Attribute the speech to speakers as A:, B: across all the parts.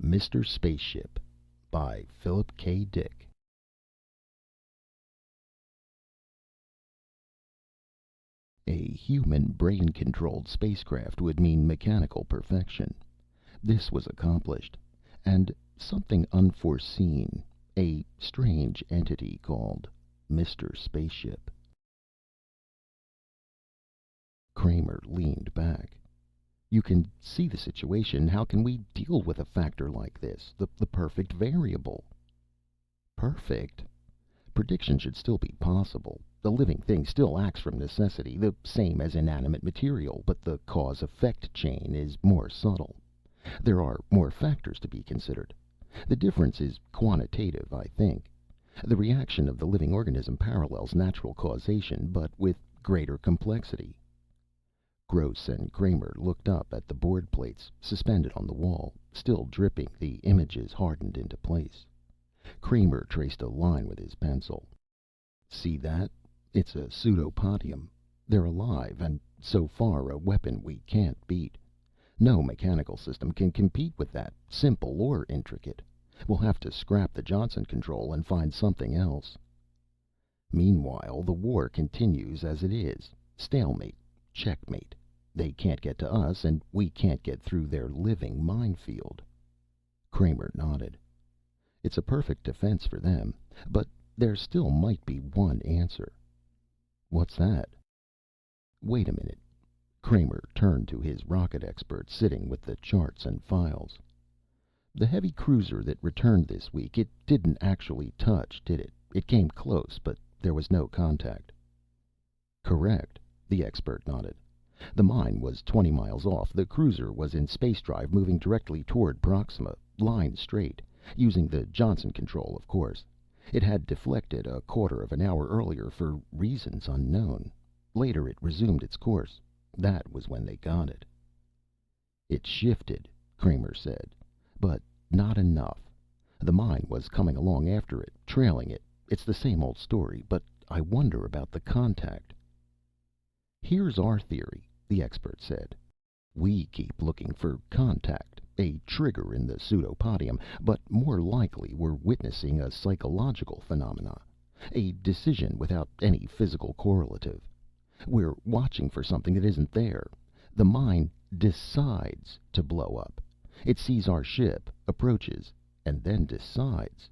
A: Mr. Spaceship by Philip K. Dick. A human brain-controlled spacecraft would mean mechanical perfection. This was accomplished, and something unforeseen, a strange entity called Mr. Spaceship. Kramer leaned back. You can see the situation. How can we deal with a factor like this? The perfect variable. Perfect? Prediction should still be possible. The living thing still acts from necessity, the same as inanimate material, but the cause-effect chain is more subtle. There are more factors to be considered. The difference is quantitative, I think. The reaction of the living organism parallels natural causation, but with greater complexity. Gross and Kramer looked up at the board plates, suspended on the wall, still dripping, the images hardened into place. Kramer traced a line with his pencil. See that? It's a pseudopodium. They're alive, and so far a weapon we can't beat. No mechanical system can compete with that, simple or intricate. We'll have to scrap the Johnson control and find something else. Meanwhile, the war continues as it is. Stalemate. Checkmate. They can't get to us, and we can't get through their living minefield. Kramer nodded. It's a perfect defense for them, but there still might be one answer. What's that? Wait a minute. Kramer turned to his rocket expert, sitting with the charts and files. The heavy cruiser that returned this week, it didn't actually touch, did it? It came close, but there was no contact. Correct. The expert nodded. The mine was 20 miles off. The cruiser was in space drive, moving directly toward Proxima, line straight, using the Johnson control, of course. It had deflected a quarter of an hour earlier for reasons unknown. Later it resumed its course. That was when they got it. It shifted, Kramer said, but not enough. The mine was coming along after it, trailing it. It's the same old story, but I wonder about the contact. Here's our theory, the expert said. We keep looking for contact, a trigger in the pseudopodium, but more likely we're witnessing a psychological phenomena, a decision without any physical correlative. We're watching for something that isn't there. The mine decides to blow up. It sees our ship, approaches, and then decides.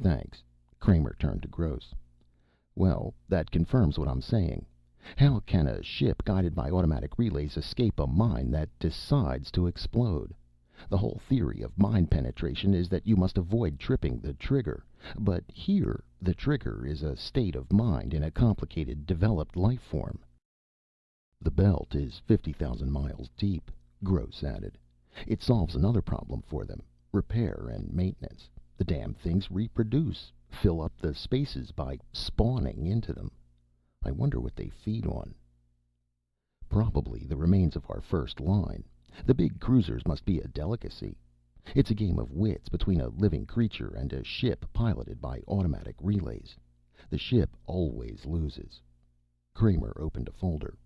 A: Thanks. Kramer turned to Gross. Well, that confirms what I'm saying. How can a ship guided by automatic relays escape a mine that decides to explode? The whole theory of mine penetration is that you must avoid tripping the trigger. But here, the trigger is a state of mind in a complicated, developed life form. The belt is 50,000 miles deep, Gross added. It solves another problem for them, repair and maintenance. The damn things reproduce, fill up the spaces by spawning into them. I wonder what they feed on. Probably the remains of our first line. The big cruisers must be a delicacy. It's a game of wits between a living creature and a ship piloted by automatic relays. The ship always loses. Kramer opened a folder.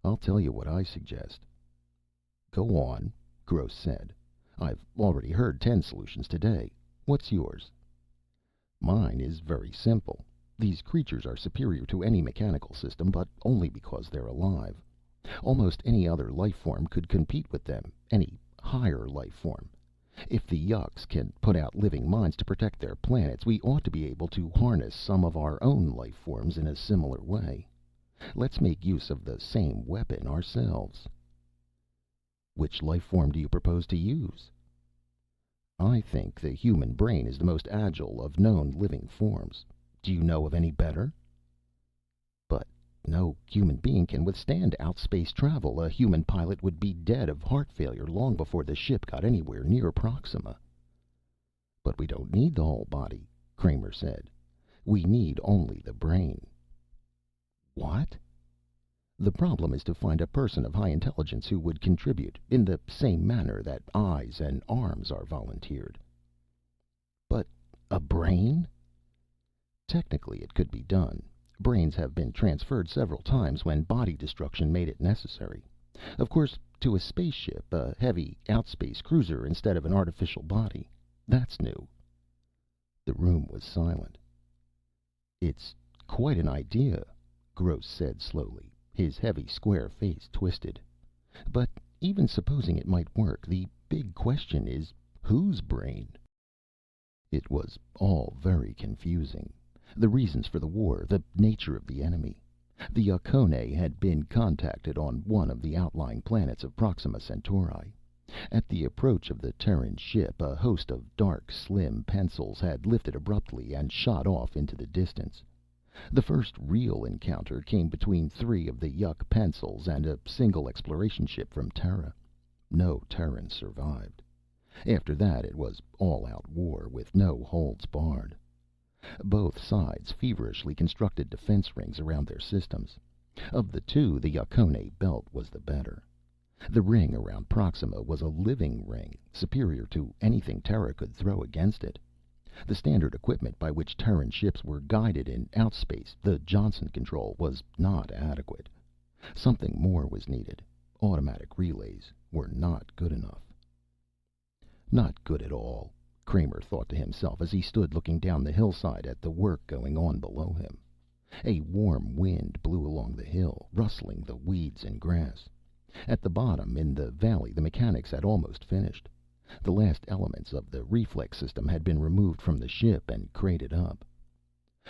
A: I'll tell you what I suggest. Go on, Gross said. I've already heard 10 solutions today. What's yours? Mine is very simple. These creatures are superior to any mechanical system, but only because they're alive. Almost any other life form could compete with them, any higher life form. If the yucks can put out living mines to protect their planets, we ought to be able to harness some of our own life forms in a similar way. Let's make use of the same weapon ourselves. Which life form do you propose to use? I think the human brain is the most agile of known living forms. Do you know of any better? But no human being can withstand outspace travel. A human pilot would be dead of heart failure long before the ship got anywhere near Proxima. But we don't need the whole body, Kramer said. We need only the brain. What? The problem is to find a person of high intelligence who would contribute, in the same manner that eyes and arms are volunteered. But a brain? Technically, it could be done. Brains have been transferred several times when body destruction made it necessary. Of course, to a spaceship, a heavy outspace cruiser instead of an artificial body. That's new." The room was silent. "It's quite an idea," Gross said slowly, his heavy square face twisted. "But even supposing it might work, the big question is, whose brain?" It was all very confusing. The reasons for the war, the nature of the enemy. The Yukone had been contacted on one of the outlying planets of Proxima Centauri. At the approach of the Terran ship, a host of dark, slim pencils had lifted abruptly and shot off into the distance. The first real encounter came between three of the Yuk pencils and a single exploration ship from Terra. No Terran survived. After that, it was all-out war with no holds barred. Both sides feverishly constructed defense rings around their systems. Of the two, the Yukone belt was the better. The ring around Proxima was a living ring, superior to anything Terra could throw against it. The standard equipment by which Terran ships were guided in outspace, the Johnson control, was not adequate. Something more was needed. Automatic relays were not good enough. Not good at all, Kramer thought to himself as he stood looking down the hillside at the work going on below him. A warm wind blew along the hill, rustling the weeds and grass. At the bottom, in the valley, the mechanics had almost finished. The last elements of the reflex system had been removed from the ship and crated up.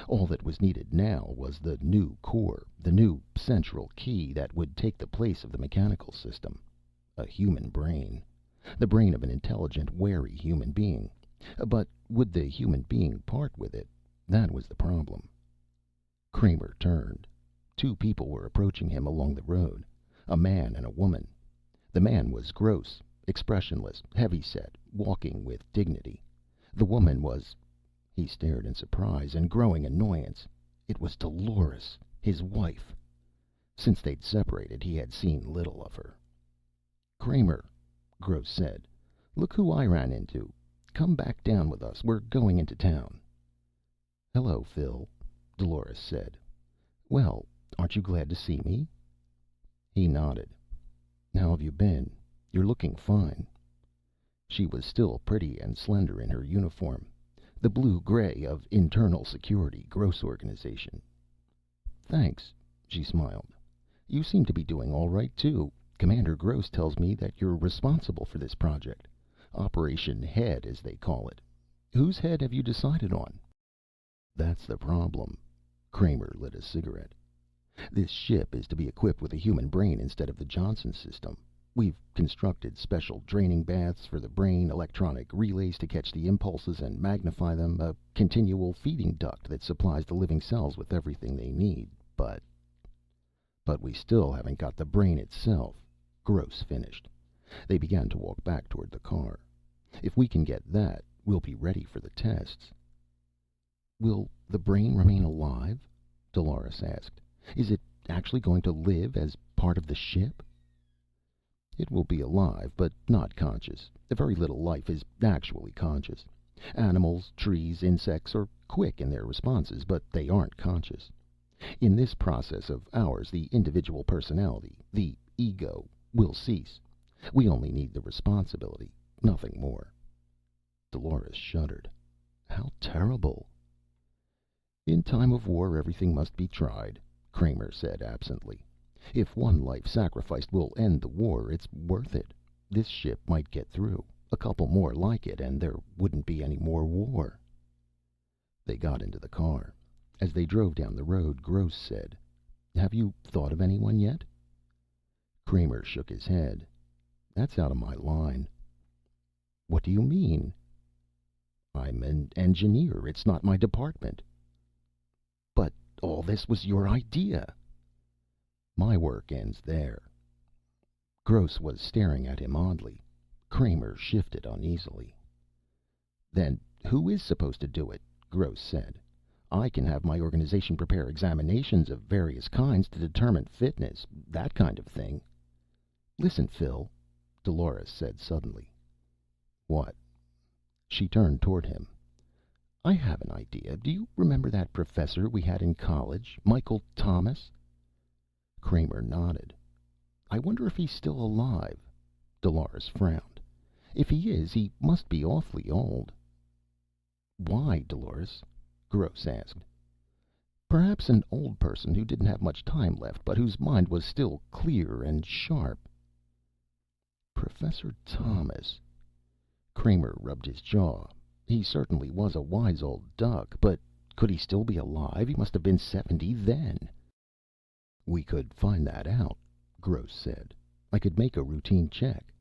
A: All that was needed now was the new core, the new central key that would take the place of the mechanical system. A human brain. The brain of an intelligent, wary human being. But would the human being part with it? That was the problem. Kramer turned. Two people were approaching him along the road. A man and a woman. The man was Gross, expressionless, heavy-set, walking with dignity. The woman was... He stared in surprise and growing annoyance. It was Dolores, his wife. Since they'd separated, he had seen little of her. "Kramer," Gross said, "look who I ran into. Come back down with us. We're going into town." "Hello, Phil," Dolores said. "Well, aren't you glad to see me?" He nodded. "How have you been? You're looking fine." She was still pretty and slender in her uniform. The blue-gray of Internal Security, Gross Organization. "Thanks," she smiled. "You seem to be doing all right, too. Commander Gross tells me that you're responsible for this project. Operation Head, as they call it. Whose head have you decided on?" "That's the problem." Kramer lit a cigarette. "This ship is to be equipped with a human brain instead of the Johnson system. We've constructed special draining baths for the brain, electronic relays to catch the impulses and magnify them, a continual feeding duct that supplies the living cells with everything they need. But we still haven't got the brain itself," Gross finished. They began to walk back toward the car. "If we can get that, we'll be ready for the tests." "Will the brain remain alive?" Dolores asked. "Is it actually going to live as part of the ship?" "It will be alive, but not conscious. Very little life is actually conscious. Animals, trees, insects are quick in their responses, but they aren't conscious. In this process of ours, the individual personality, the ego, will cease. We only need the responsibility, nothing more." Dolores shuddered. "How terrible." "In time of war, everything must be tried," Kramer said absently. "If one life sacrificed will end the war, it's worth it. This ship might get through. A couple more like it, and there wouldn't be any more war." They got into the car. As they drove down the road, Gross said, "Have you thought of anyone yet?" Kramer shook his head. "That's out of my line." "What do you mean?" "I'm an engineer. It's not my department." "But all this was your idea." "My work ends there." Gross was staring at him oddly. Kramer shifted uneasily. "Then who is supposed to do it?" Gross said. "I can have my organization prepare examinations of various kinds to determine fitness, that kind of thing." "Listen, Phil," Dolores said suddenly. "What?" She turned toward him. "I have an idea. Do you remember that professor we had in college, Michael Thomas?" Kramer nodded. I wonder if he's still alive." Dolores frowned. "If he is, he must be awfully old." "Why, Dolores?" Gross asked. "Perhaps an old person who didn't have much time left, but whose mind was still clear and sharp." Professor Thomas. Kramer rubbed his jaw. He certainly was a wise old duck, but could he still be alive? He must have been 70 then. "We could find that out," Gross said. "I could make a routine check."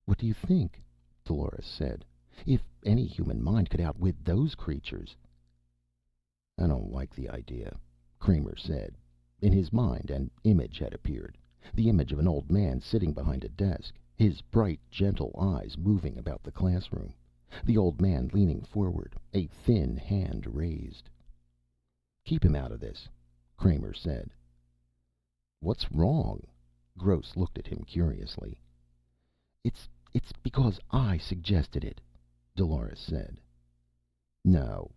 A: "What do you think?" Dolores said. "If any human mind could outwit those creatures." "I don't like the idea," Kramer said. In his mind, an image had appeared. The image of an old man sitting behind a desk, his bright, gentle eyes moving about the classroom. The old man leaning forward, a thin hand raised. "Keep him out of this," Kramer said. "What's wrong?" Gross looked at him curiously. It's because I suggested it," Dolores said. "No."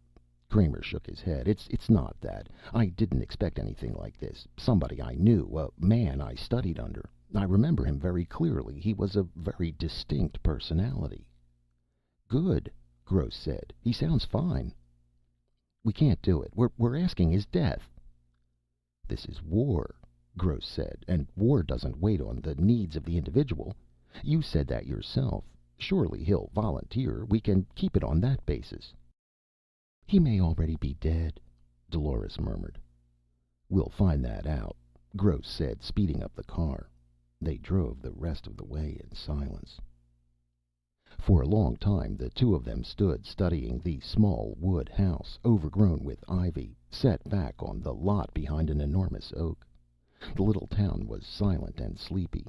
A: Kramer shook his head. It's not that. I didn't expect anything like this. Somebody I knew, a man I studied under. I remember him very clearly. He was a very distinct personality." "Good," Gross said. "He sounds fine." "We can't do it. We're asking his death." "This is war," Gross said, "and war doesn't wait on the needs of the individual. You said that yourself. Surely he'll volunteer. We can keep it on that basis." "He may already be dead," Dolores murmured. "We'll find that out," Gross said, speeding up the car. They drove the rest of the way in silence. For a long time the two of them stood studying the small wood house, overgrown with ivy, set back on the lot behind an enormous oak. The little town was silent and sleepy.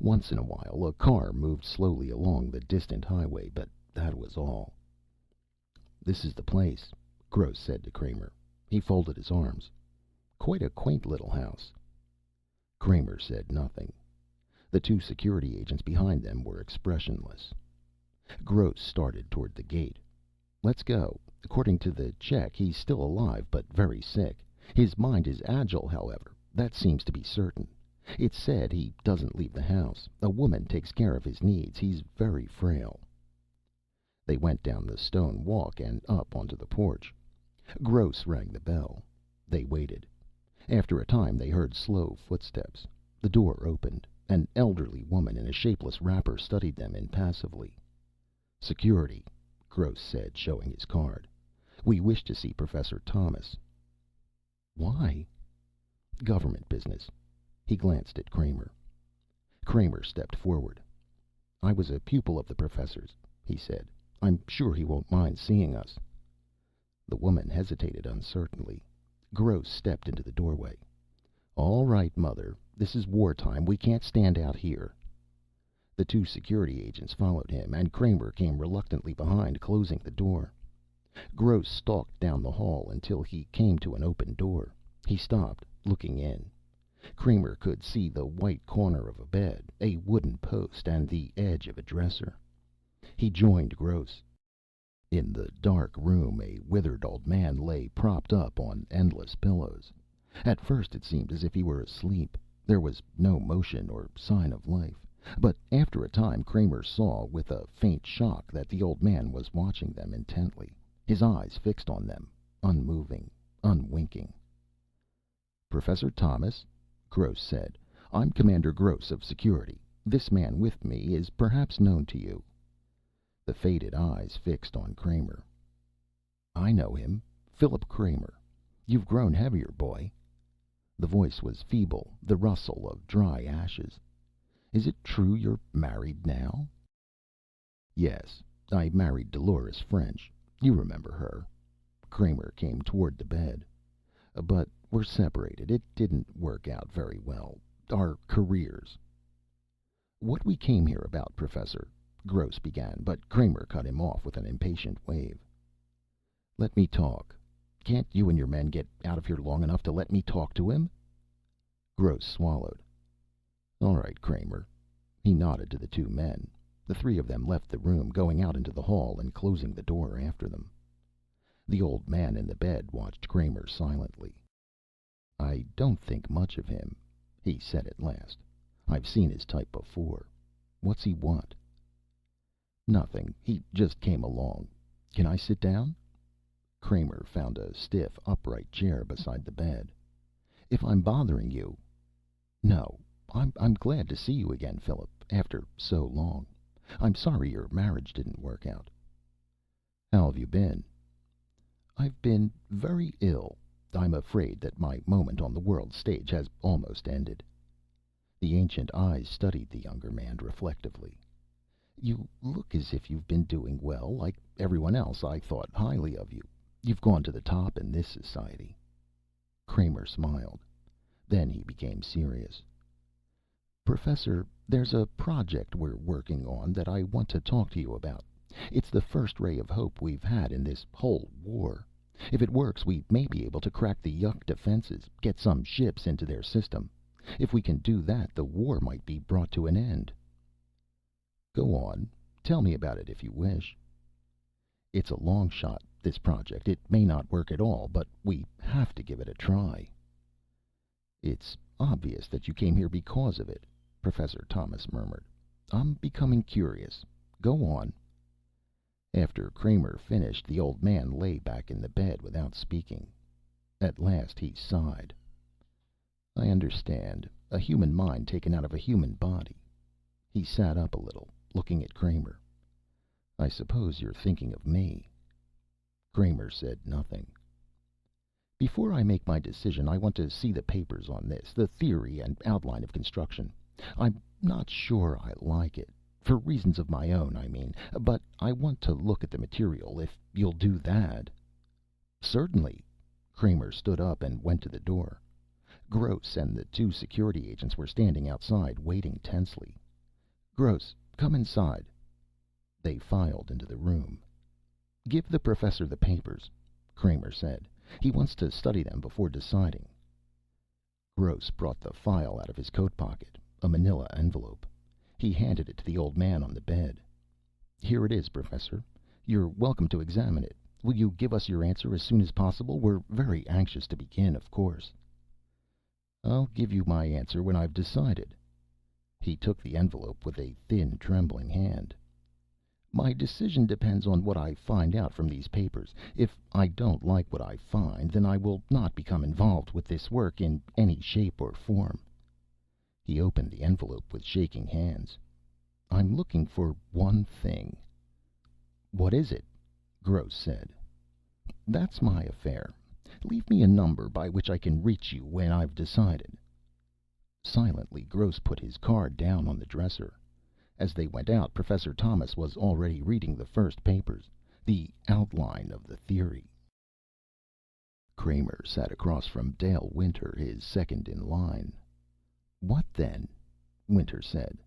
A: Once in a while a car moved slowly along the distant highway, but that was all. "This is the place," Gross said to Kramer. He folded his arms. "Quite a quaint little house." Kramer said nothing. The two security agents behind them were expressionless. Gross started toward the gate. "Let's go. According to the check, he's still alive, but very sick. His mind is agile, however. That seems to be certain. It's said he doesn't leave the house. A woman takes care of his needs. He's very frail." They went down the stone walk and up onto the porch. Gross rang the bell. They waited. After a time they heard slow footsteps. The door opened. An elderly woman in a shapeless wrapper studied them impassively. "Security," Gross said, showing his card. "We wish to see Professor Thomas." "Why?" "Government business." He glanced at Kramer. Kramer stepped forward. "I was a pupil of the professor's," he said. "I'm sure he won't mind seeing us." The woman hesitated uncertainly. Gross stepped into the doorway. "All right, Mother. This is wartime. We can't stand out here." The two security agents followed him, and Kramer came reluctantly behind, closing the door. Gross stalked down the hall until he came to an open door. He stopped, looking in. Kramer could see the white corner of a bed, a wooden post, and the edge of a dresser. He joined Gross. In the dark room a withered old man lay propped up on endless pillows. At first it seemed as if he were asleep. There was no motion or sign of life. But after a time Kramer saw with a faint shock that the old man was watching them intently, his eyes fixed on them, unmoving, unwinking. "Professor Thomas," Gross said, "I'm Commander Gross of Security. This man with me is perhaps known to you." The faded eyes fixed on Kramer. "I know him. Philip Kramer. You've grown heavier, boy." The voice was feeble, the rustle of dry ashes. "Is it true you're married now?" "Yes. I married Dolores French. You remember her." Kramer came toward the bed. "But we're separated. It didn't work out very well. Our careers." "What we came here about, Professor," Gross began, but Kramer cut him off with an impatient wave. "Let me talk. Can't you and your men get out of here long enough to let me talk to him?" Gross swallowed. "All right, Kramer." He nodded to the two men. The three of them left the room, going out into the hall and closing the door after them. The old man in the bed watched Kramer silently. "I don't think much of him," he said at last. I've seen his type before. What's he want?" "Nothing. He just came along. Can I sit down?" Kramer found a stiff, upright chair beside the bed. "If I'm bothering you—" "No. I'm glad to see you again, Philip, after so long. I'm sorry your marriage didn't work out." "How have you been?" "I've been very ill. I'm afraid that my moment on the world stage has almost ended." The ancient eyes studied the younger man reflectively. "You look as if you've been doing well. Like everyone else, I thought highly of you. You've gone to the top in this society." Kramer smiled. Then he became serious. "Professor, there's a project we're working on that I want to talk to you about. It's the first ray of hope we've had in this whole war. If it works, we may be able to crack the Yuk defenses, get some ships into their system. If we can do that, the war might be brought to an end." "Go on. Tell me about it if you wish." "It's a long shot, this project. It may not work at all, but we have to give it a try." "It's obvious that you came here because of it," Professor Thomas murmured. "I'm becoming curious. Go on." After Kramer finished, the old man lay back in the bed without speaking. At last he sighed. "I understand. A human mind taken out of a human body." He sat up a little, looking at Kramer. "I suppose you're thinking of me." Kramer said nothing. "Before I make my decision, I want to see the papers on this, the theory and outline of construction. I'm not sure I like it. For reasons of my own, I mean. But I want to look at the material, if you'll do that." "Certainly." Kramer stood up and went to the door. Gross and the two security agents were standing outside, waiting tensely. "Gross, come inside." They filed into the room. "Give the professor the papers," Kramer said. "He wants to study them before deciding." Gross brought the file out of his coat pocket, a manila envelope. He handed it to the old man on the bed. "Here it is, Professor. You're welcome to examine it. Will you give us your answer as soon as possible? We're very anxious to begin, of course." "I'll give you my answer when I've decided." He took the envelope with a thin, trembling hand. "My decision depends on what I find out from these papers. If I don't like what I find, then I will not become involved with this work in any shape or form." He opened the envelope with shaking hands. "I'm looking for one thing." "What is it?" Gross said. "That's my affair. Leave me a number by which I can reach you when I've decided." Silently, Gross put his card down on the dresser. As they went out, Professor Thomas was already reading the first papers, the outline of the theory. Kramer sat across from Dale Winter, his second in line. "What then?" Winter said.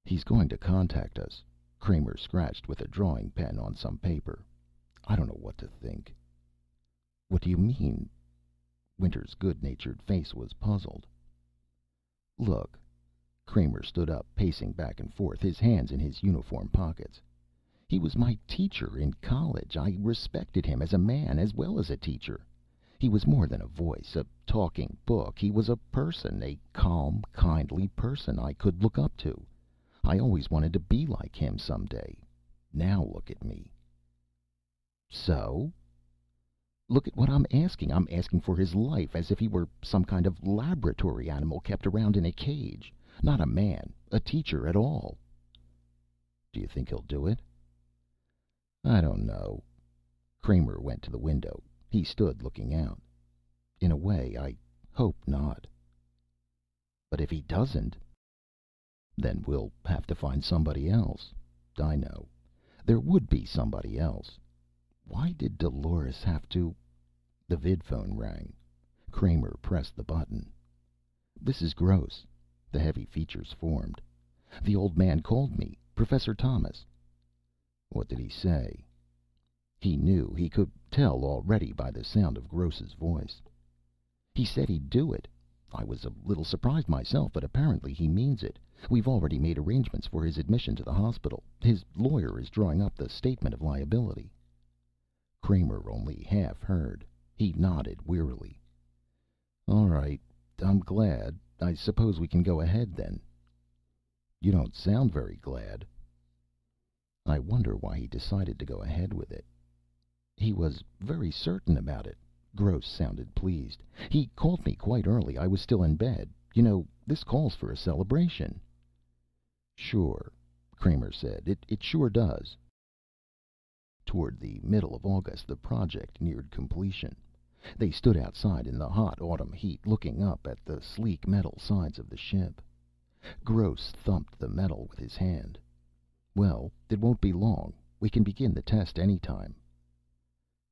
A: "He's going to contact us." Kramer scratched with a drawing pen on some paper. "I don't know what to think." "What do you mean?" Winter's good-natured face was puzzled. "Look." Kramer stood up, pacing back and forth, his hands in his uniform pockets. "He was my teacher in college. I respected him as a man as well as a teacher. He was more than a voice, a talking book. He was a person, a calm, kindly person I could look up to. I always wanted to be like him some day. Now look at me." "So?" "Look at what I'm asking. I'm asking for his life, as if he were some kind of laboratory animal kept around in a cage. Not a man, a teacher at all." "Do you think he'll do it?" "I don't know." Kramer went to the window. He stood looking out. "In a way, I hope not." "But if he doesn't?" "Then we'll have to find somebody else." "I know. There would be somebody else. Why did Dolores have to—" The vidphone rang. Kramer pressed the button. "This is Gross." The heavy features formed. "The old man called me. Professor Thomas." "What did he say?" He knew. He could tell already by the sound of Gross's voice. "He said he'd do it. I was a little surprised myself, but apparently he means it. We've already made arrangements for his admission to the hospital. His lawyer is drawing up the statement of liability." Kramer only half heard. He nodded wearily. "All right. I'm glad. I suppose we can go ahead then. You don't sound very glad. I wonder why he decided to go ahead with it. He was very certain about it. Gross sounded pleased. He called me quite early. I was still in bed. You know, this calls for a celebration. Sure, Kramer said. It sure does. Toward the middle of August, the project neared completion. They stood outside in the hot autumn heat, looking up at the sleek metal sides of the ship. Gross thumped the metal with his hand. Well, it won't be long. We can begin the test any time.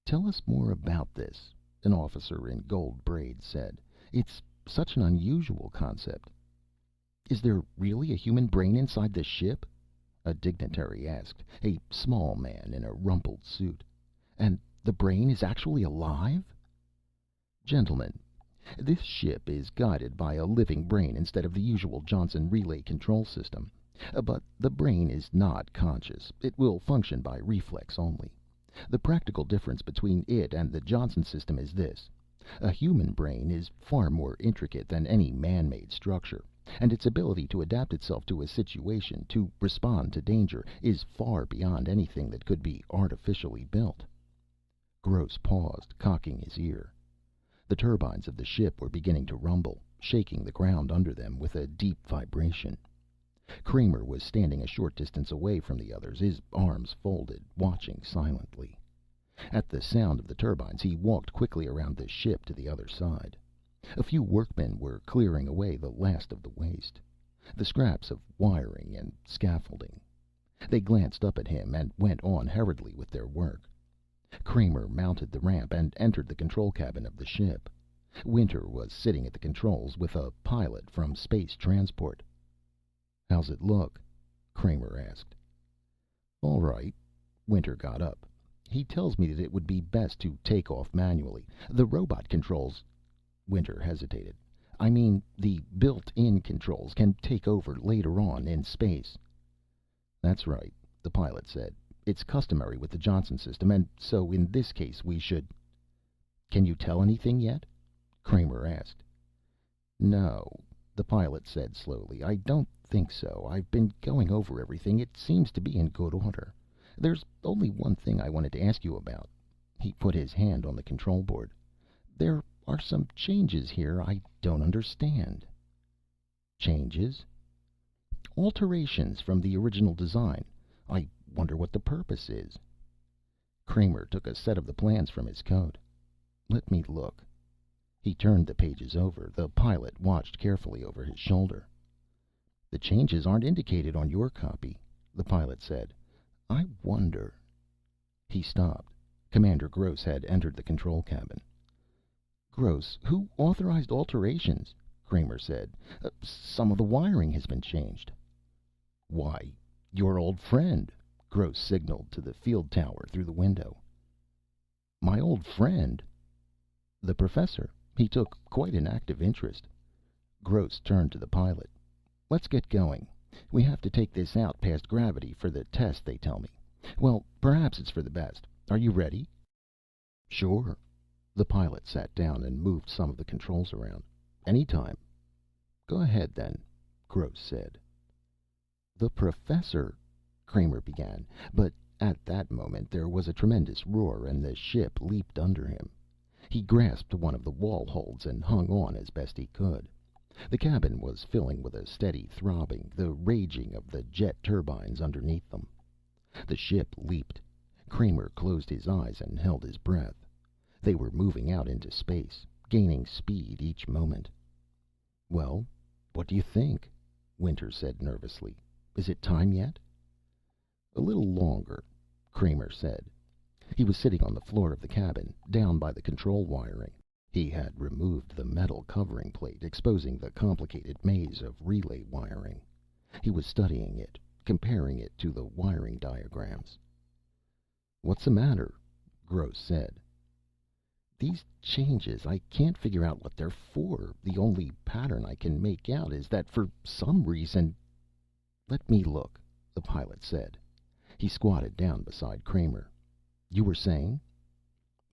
A: Tell us more about this, an officer in gold braids said. It's such an unusual concept. Is there really a human brain inside the ship? A dignitary asked, a small man in a rumpled suit. And the brain is actually alive? Gentlemen, this ship is guided by a living brain instead of the usual Johnson relay control system. But the brain is not conscious. It will function by reflex only. The practical difference between it and the Johnson system is this. A human brain is far more intricate than any man-made structure, and its ability to adapt itself to a situation, to respond to danger, is far beyond anything that could be artificially built. Gross paused, cocking his ear. The turbines of the ship were beginning to rumble, shaking the ground under them with a deep vibration. Kramer was standing a short distance away from the others, his arms folded, watching silently. At the sound of the turbines, he walked quickly around the ship to the other side. A few workmen were clearing away the last of the waste, the scraps of wiring and scaffolding. They glanced up at him and went on hurriedly with their work. Kramer mounted the ramp and entered the control cabin of the ship. Winter was sitting at the controls with a pilot from space transport. "How's it look?" Kramer asked. "All right." Winter got up. "He tells me that it would be best to take off manually. The robot controls—" Winter hesitated. "I mean, the built-in controls can take over later on in space." "That's right," the pilot said. "It's customary with the Johnson system, and so in this case we should—" "Can you tell anything yet?" Kramer asked. "No," the pilot said slowly. "I don't think so. I've been going over everything. It seems to be in good order. There's only one thing I wanted to ask you about." He put his hand on the control board. "There are some changes here I don't understand." "Changes?" "Alterations from the original design. I wonder what the purpose is." Kramer took a set of the plans from his coat. "Let me look." He turned the pages over. The pilot watched carefully over his shoulder. "The changes aren't indicated on your copy," the pilot said. "I wonder—" He stopped. Commander Gross had entered the control cabin. "Gross, who authorized alterations?" Kramer said. "Some of the wiring has been changed." "Why, your old friend," Gross signaled to the field tower through the window. "My old friend?" "The professor. He took quite an active interest." Gross turned to the pilot. "Let's get going. We have to take this out past gravity for the test, they tell me. Well, perhaps it's for the best. Are you ready?" "Sure." The pilot sat down and moved some of the controls around. "Anytime." "Go ahead, then," Gross said. "The professor—" Kramer began, but at that moment there was a tremendous roar and the ship leaped under him. He grasped one of the wall holds and hung on as best he could. The cabin was filling with a steady throbbing, the raging of the jet turbines underneath them. The ship leaped. Kramer closed his eyes and held his breath. They were moving out into space, gaining speed each moment. "Well, what do you think?" Winter said nervously. "Is it time yet?" "A little longer," Kramer said. He was sitting on the floor of the cabin, down by the control wiring. He had removed the metal covering plate, exposing the complicated maze of relay wiring. He was studying it, comparing it to the wiring diagrams. "What's the matter?" Gross said. "These changes, I can't figure out what they're for. The only pattern I can make out is that for some reason—" "Let me look," the pilot said. He squatted down beside Kramer. "You were saying?"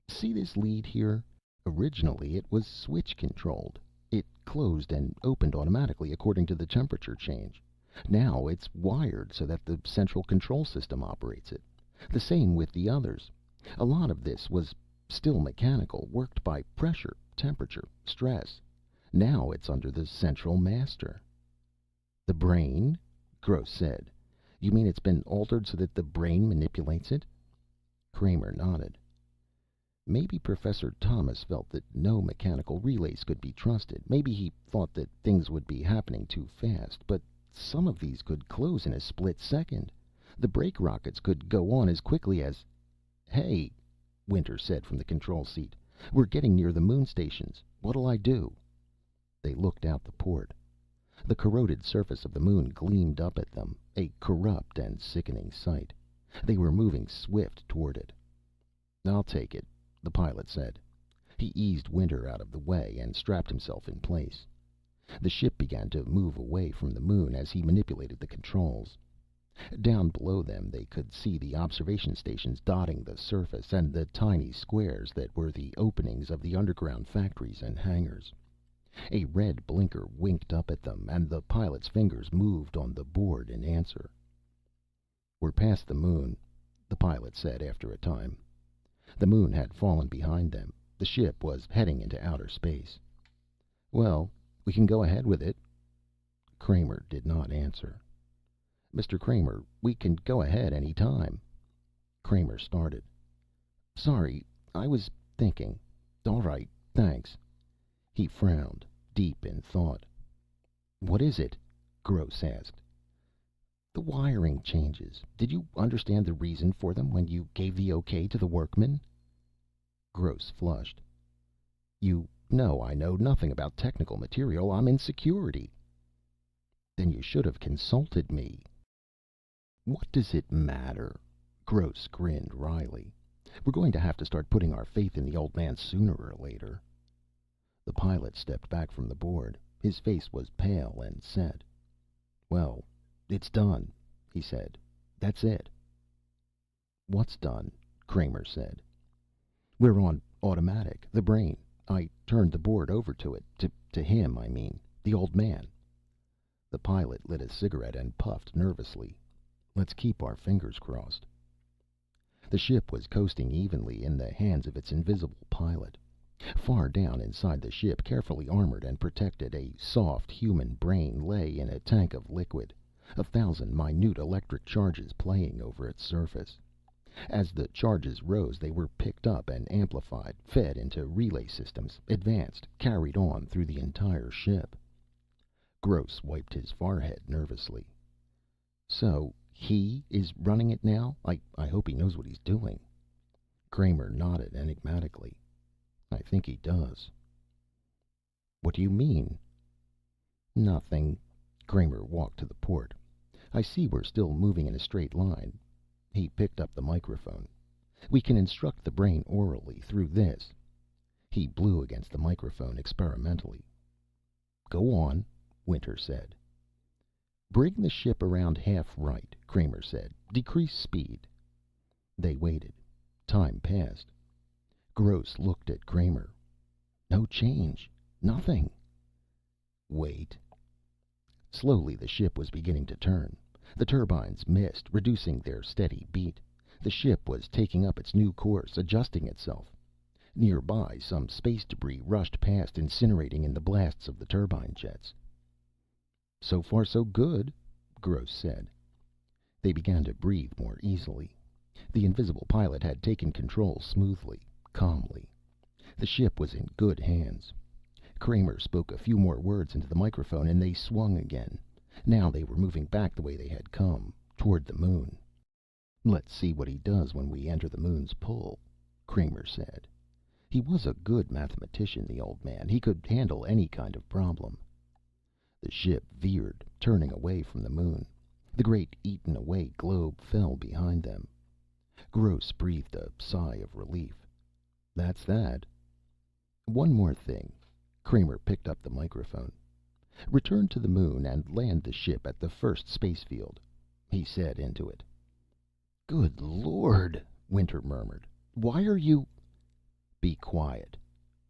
A: "See this lead here? Originally it was switch controlled. It closed and opened automatically according to the temperature change. Now it's wired so that the central control system operates it. The same with the others. A lot of this was still mechanical, worked by pressure, temperature, stress. Now it's under the central master." "The brain?" Gross said. "You mean it's been altered so that the brain manipulates it?" Kramer nodded. "Maybe Professor Thomas felt that no mechanical relays could be trusted. Maybe he thought that things would be happening too fast. But some of these could close in a split second. The brake rockets could go on as quickly as—" "Hey," Winter said from the control seat. "We're getting near the moon stations. What'll I do?" They looked out the port. The corroded surface of the moon gleamed up at them, a corrupt and sickening sight. They were moving swift toward it. "I'll take it," the pilot said. He eased Winter out of the way and strapped himself in place. The ship began to move away from the moon as he manipulated the controls. Down below them they could see the observation stations dotting the surface, and the tiny squares that were the openings of the underground factories and hangars. A red blinker winked up at them, and the pilot's fingers moved on the board in answer. "We're past the moon," the pilot said after a time. The moon had fallen behind them. The ship was heading into outer space. "Well, we can go ahead with it." Kramer did not answer. "Mr. Kramer, we can go ahead any time." Kramer started. "Sorry, I was thinking. All right, thanks." He frowned, deep in thought. "What is it?" Gross asked. "The wiring changes. Did you understand the reason for them when you gave the okay to the workmen?" Gross flushed. "You know I know nothing about technical material. I'm in security." "Then you should have consulted me." "What does it matter?" Gross grinned wryly. "We're going to have to start putting our faith in the old man sooner or later." The pilot stepped back from the board. His face was pale and set. "Well, it's done," he said. "That's it." "What's done?" Kramer said. "We're on automatic. The brain. I turned the board over to it. To him, I mean. The old man." The pilot lit a cigarette and puffed nervously. "Let's keep our fingers crossed." The ship was coasting evenly in the hands of its invisible pilot. Far down inside the ship, carefully armored and protected, a soft human brain lay in a tank of liquid, 1,000 minute electric charges playing over its surface. As the charges rose, they were picked up and amplified, fed into relay systems, advanced, carried on through the entire ship. Gross wiped his forehead nervously. "So he is running it now? I hope he knows what he's doing." Kramer nodded enigmatically. "I think he does." "What do you mean?" "Nothing." Kramer walked to the port. "I see we're still moving in a straight line." He picked up the microphone. "We can instruct the brain orally through this." He blew against the microphone experimentally. "Go on," Winter said. "Bring the ship around half right," Kramer said. "Decrease speed." They waited. Time passed. Gross looked at Kramer. "No change. Nothing." "Wait." Slowly the ship was beginning to turn. The turbines missed, reducing their steady beat. The ship was taking up its new course, adjusting itself. Nearby, some space debris rushed past, incinerating in the blasts of the turbine jets. "So far so good," Gross said. They began to breathe more easily. The invisible pilot had taken control smoothly, calmly. The ship was in good hands. Kramer spoke a few more words into the microphone and they swung again. Now they were moving back the way they had come, toward the moon. "Let's see what he does when we enter the moon's pull," Kramer said. He was a good mathematician, the old man. He could handle any kind of problem. The ship veered, turning away from the moon. The great eaten-away globe fell behind them. Gross breathed a sigh of relief. "That's that." "One more thing." Kramer picked up the microphone. "Return to the moon and land the ship at the first space field," he said into it. "Good Lord," Winter murmured. "Why are you—" "Be quiet."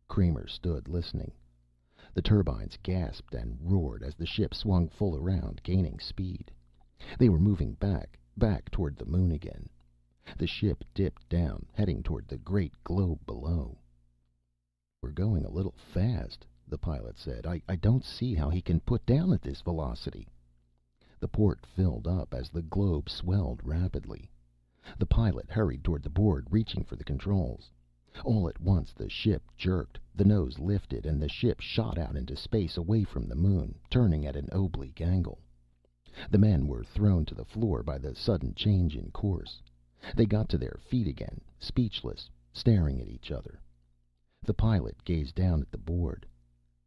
A: Kramer stood listening. The turbines gasped and roared as the ship swung full around, gaining speed. They were moving back toward the moon again. The ship dipped down, heading toward the great globe below. "We're going a little fast," the pilot said. I don't see how he can put down at this velocity." The port filled up as the globe swelled rapidly. The pilot hurried toward the board, reaching for the controls. All at once the ship jerked, the nose lifted, and the ship shot out into space away from the moon, turning at an oblique angle. The men were thrown to the floor by the sudden change in course. They got to their feet again, speechless, staring at each other. The pilot gazed down at the board.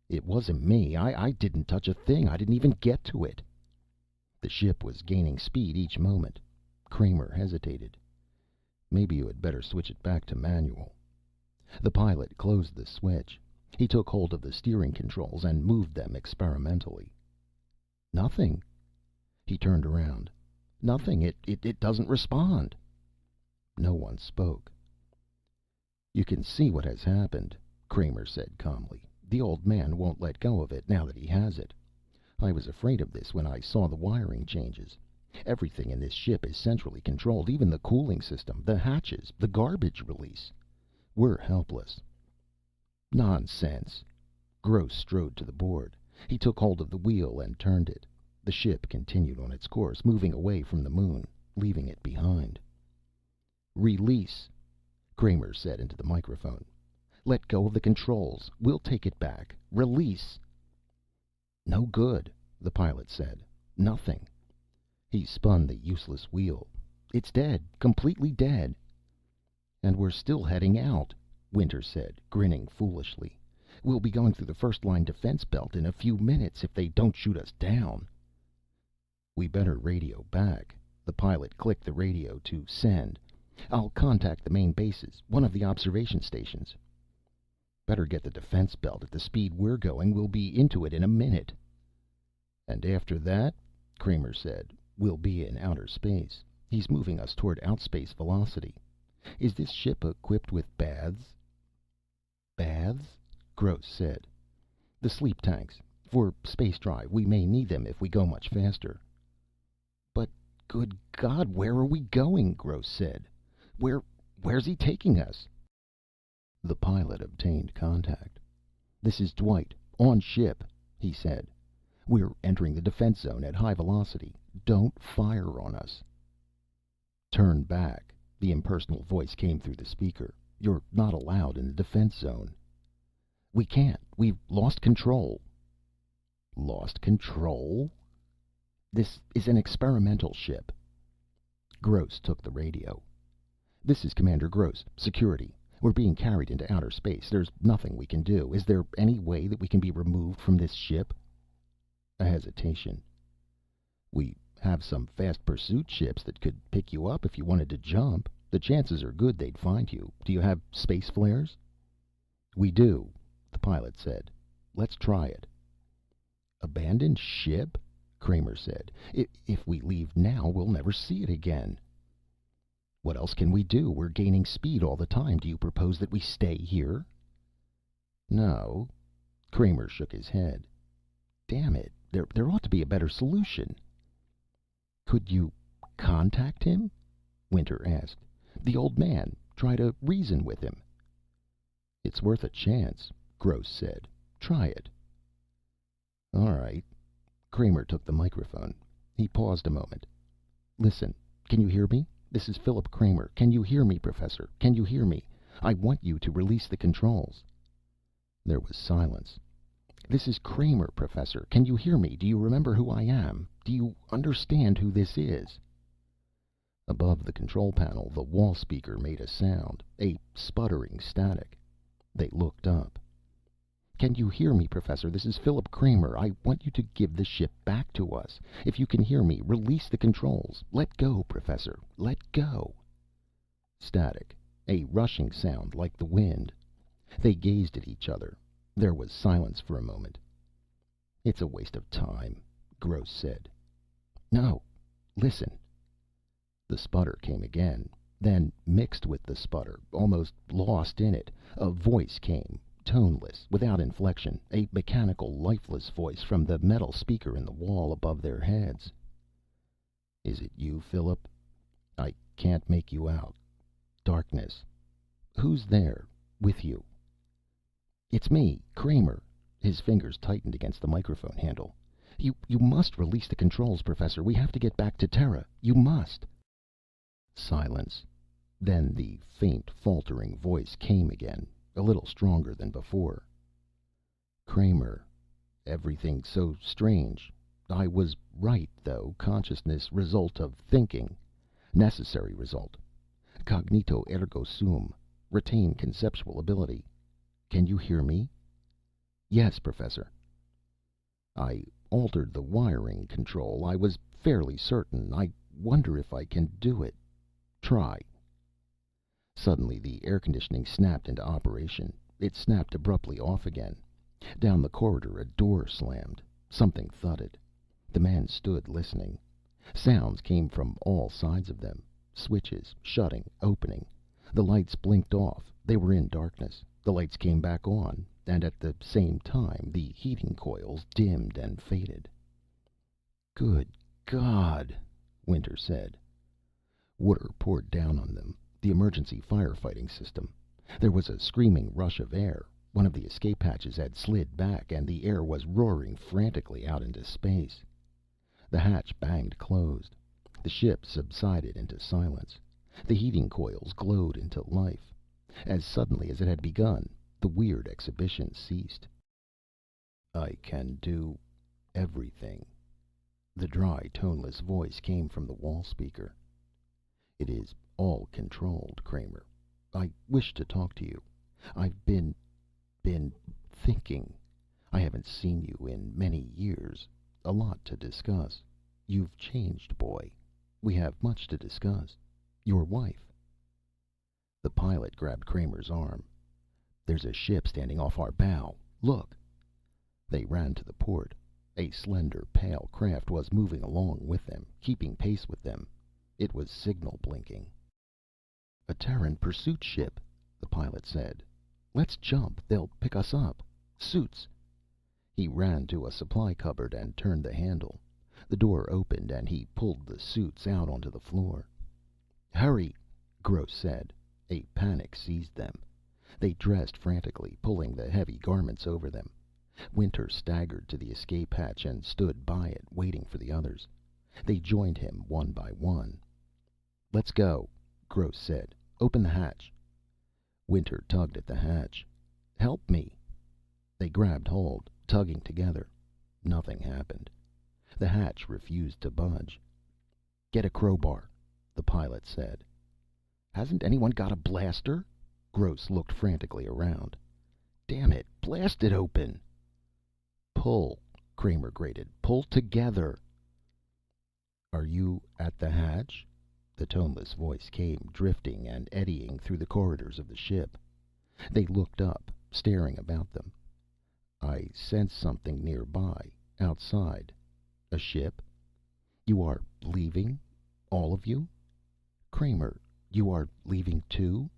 A: "It wasn't me. I didn't touch a thing. I didn't even get to it." The ship was gaining speed each moment. Kramer hesitated. "Maybe you had better switch it back to manual." The pilot closed the switch. He took hold of the steering controls and moved them experimentally. "Nothing." He turned around. "Nothing. It doesn't respond." No one spoke. "You can see what has happened," Kramer said calmly. "The old man won't let go of it now that he has it. I was afraid of this when I saw the wiring changes. Everything in this ship is centrally controlled, even the cooling system, the hatches, the garbage release. We're helpless." "Nonsense." Gross strode to the board. He took hold of the wheel and turned it. The ship continued on its course, moving away from the moon, leaving it behind. "Release," Kramer said into the microphone. "Let go of the controls. We'll take it back. Release." "No good," the pilot said. "Nothing." He spun the useless wheel. "It's dead. Completely dead." "And we're still heading out," Winter said, grinning foolishly. "We'll be going through the first line defense belt in a few minutes, if they don't shoot us down." "We better radio back." The pilot clicked the radio to send. "I'll contact the main bases, one of the observation stations." "Better get the defense belt. At the speed we're going, we'll be into it in a minute." "And after that," Kramer said, "we'll be in outer space. He's moving us toward outspace velocity. Is this ship equipped with baths?" "Baths?" Gross said. "The sleep tanks. For space drive. We may need them if we go much faster." "But good God, where are we going?" Gross said. Where's he taking us?" The pilot obtained contact. "This is Dwight, on ship," he said. "We're entering the defense zone at high velocity. Don't fire on us." "Turn back," the impersonal voice came through the speaker. "You're not allowed in the defense zone." "We can't. We've lost control." "Lost control?" "This is an experimental ship." Gross took the radio. "This is Commander Gross, Security. We're being carried into outer space. There's nothing we can do. Is there any way that we can be removed from this ship?" A hesitation. "We have some fast pursuit ships that could pick you up if you wanted to jump. The chances are good they'd find you. Do you have space flares?" "We do," the pilot said. "Let's try it." "Abandoned ship?" Kramer said. If we leave now, we'll never see it again." "What else can we do? We're gaining speed all the time. Do you propose that we stay here?" "No." Kramer shook his head. "Damn it. There ought to be a better solution." "Could you contact him?" Winter asked. "The old man. Try to reason with him." "It's worth a chance," Gross said. "Try it." "All right." Kramer took the microphone. He paused a moment. "Listen. Can you hear me? This is Philip Kramer. Can you hear me, Professor? Can you hear me? I want you to release the controls." There was silence. "This is Kramer, Professor. Can you hear me? Do you remember who I am? Do you understand who this is?" Above the control panel, the wall speaker made a sound, a sputtering static. They looked up. "Can you hear me, Professor? This is Philip Kramer. I want you to give the ship back to us. If you can hear me, release the controls. Let go, Professor. Let go." Static. A rushing sound like the wind. They gazed at each other. There was silence for a moment. "It's a waste of time," Gross said. "No. Listen." The sputter came again. Then, mixed with the sputter, almost lost in it, a voice came, toneless, without inflection, a mechanical, lifeless voice from the metal speaker in the wall above their heads. "Is it you, Philip? I can't make you out. Darkness. Who's there with you?" "It's me, Kramer." His fingers tightened against the microphone handle. You must release the controls, Professor. We have to get back to Terra. You must." Silence. Then the faint, faltering voice came again, a little stronger than before. "Kramer, everything so strange. I was right, though. Consciousness, result of thinking. Necessary result. Cognito ergo sum. Retain conceptual ability. Can you hear me?" "Yes, Professor." "I altered the wiring control. I was fairly certain. I wonder if I can do it. Try." Suddenly the air conditioning snapped into operation. It snapped abruptly off again. Down the corridor a door slammed. Something thudded. The men stood listening. Sounds came from all sides of them. Switches shutting, opening. The lights blinked off. They were in darkness. The lights came back on, and at the same time the heating coils dimmed and faded. "Good God," Winter said. Water poured down on them. The emergency firefighting system. There was a screaming rush of air. One of the escape hatches had slid back, and the air was roaring frantically out into space. The hatch banged closed. The ship subsided into silence. The heating coils glowed into life. As suddenly as it had begun, the weird exhibition ceased. "I can do everything." The dry, toneless voice came from the wall speaker. "It is all controlled, Kramer. I wish to talk to you. I've been thinking. I haven't seen you in many years. A lot to discuss. You've changed, boy. We have much to discuss. Your wife." The pilot grabbed Kramer's arm. "There's a ship standing off our bow. Look." They ran to the port. A slender, pale craft was moving along with them, keeping pace with them. It was signal blinking. "A Terran pursuit ship," the pilot said. "Let's jump. They'll pick us up. Suits." He ran to a supply cupboard and turned the handle. The door opened and he pulled the suits out onto the floor. "Hurry," Gross said. A panic seized them. They dressed frantically, pulling the heavy garments over them. Winter staggered to the escape hatch and stood by it, waiting for the others. They joined him one by one. "Let's go," Gross said. "Open the hatch." Winter tugged at the hatch. "Help me." They grabbed hold, tugging together. Nothing happened. The hatch refused to budge. "Get a crowbar," the pilot said. "Hasn't anyone got a blaster?" Gross looked frantically around. "Damn it, blast it open." "Pull," Kramer grated. "Pull together." "Are you at the hatch?" The toneless voice came, drifting and eddying through the corridors of the ship. They looked up, staring about them. "I sense something nearby, outside. A ship? You are leaving? All of you? Kramer, you are leaving too?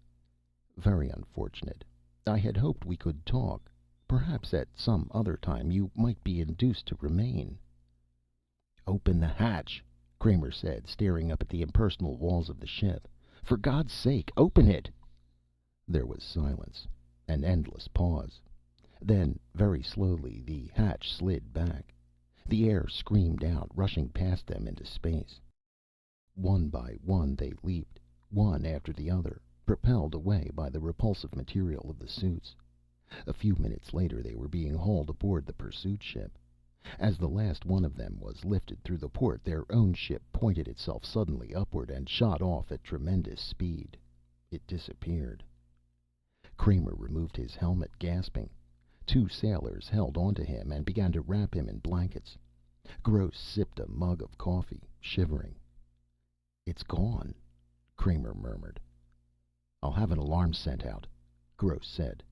A: Very unfortunate. I had hoped we could talk. Perhaps at some other time you might be induced to remain." "Open the hatch," Kramer said, staring up at the impersonal walls of the ship. "For God's sake, open it!" There was silence, an endless pause. Then, very slowly, the hatch slid back. The air screamed out, rushing past them into space. One by one they leaped, one after the other, propelled away by the repulsive material of the suits. A few minutes later they were being hauled aboard the pursuit ship. As the last one of them was lifted through the port, their own ship pointed itself suddenly upward and shot off at tremendous speed. It disappeared. Kramer removed his helmet, gasping. Two sailors held onto him and began to wrap him in blankets. Gross sipped a mug of coffee, shivering. "It's gone," Kramer murmured. "I'll have an alarm sent out," Gross said.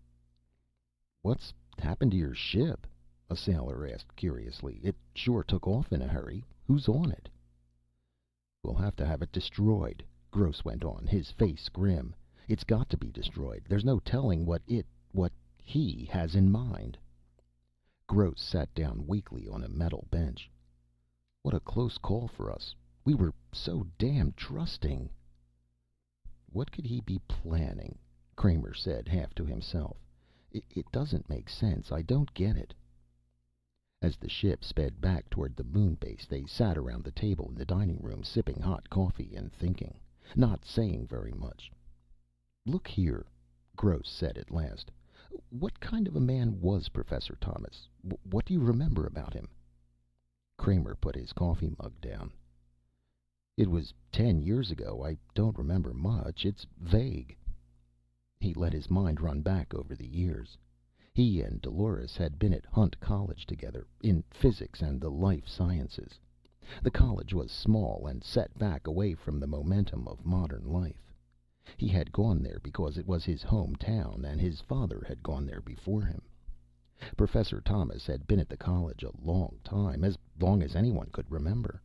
A: "What's happened to your ship?" a sailor asked curiously. "It sure took off in a hurry. Who's on it?" "We'll have to have it destroyed," Gross went on, his face grim. "It's got to be destroyed. There's no telling what he has in mind. Gross sat down weakly on a metal bench. What a close call for us. We were so damn trusting. What could he be planning? Kramer said, half to himself. It doesn't make sense. I don't get it. As the ship sped back toward the moon base, they sat around the table in the dining room, sipping hot coffee and thinking, not saying very much. Look here, Gross said at last. What kind of a man was Professor Thomas? What do you remember about him? Kramer put his coffee mug down. It was 10 years ago. I don't remember much. It's vague. He let his mind run back over the years. He and Dolores had been at Hunt College together, in physics and the life sciences. The college was small and set back away from the momentum of modern life. He had gone there because it was his hometown, and his father had gone there before him. Professor Thomas had been at the college a long time, as long as anyone could remember.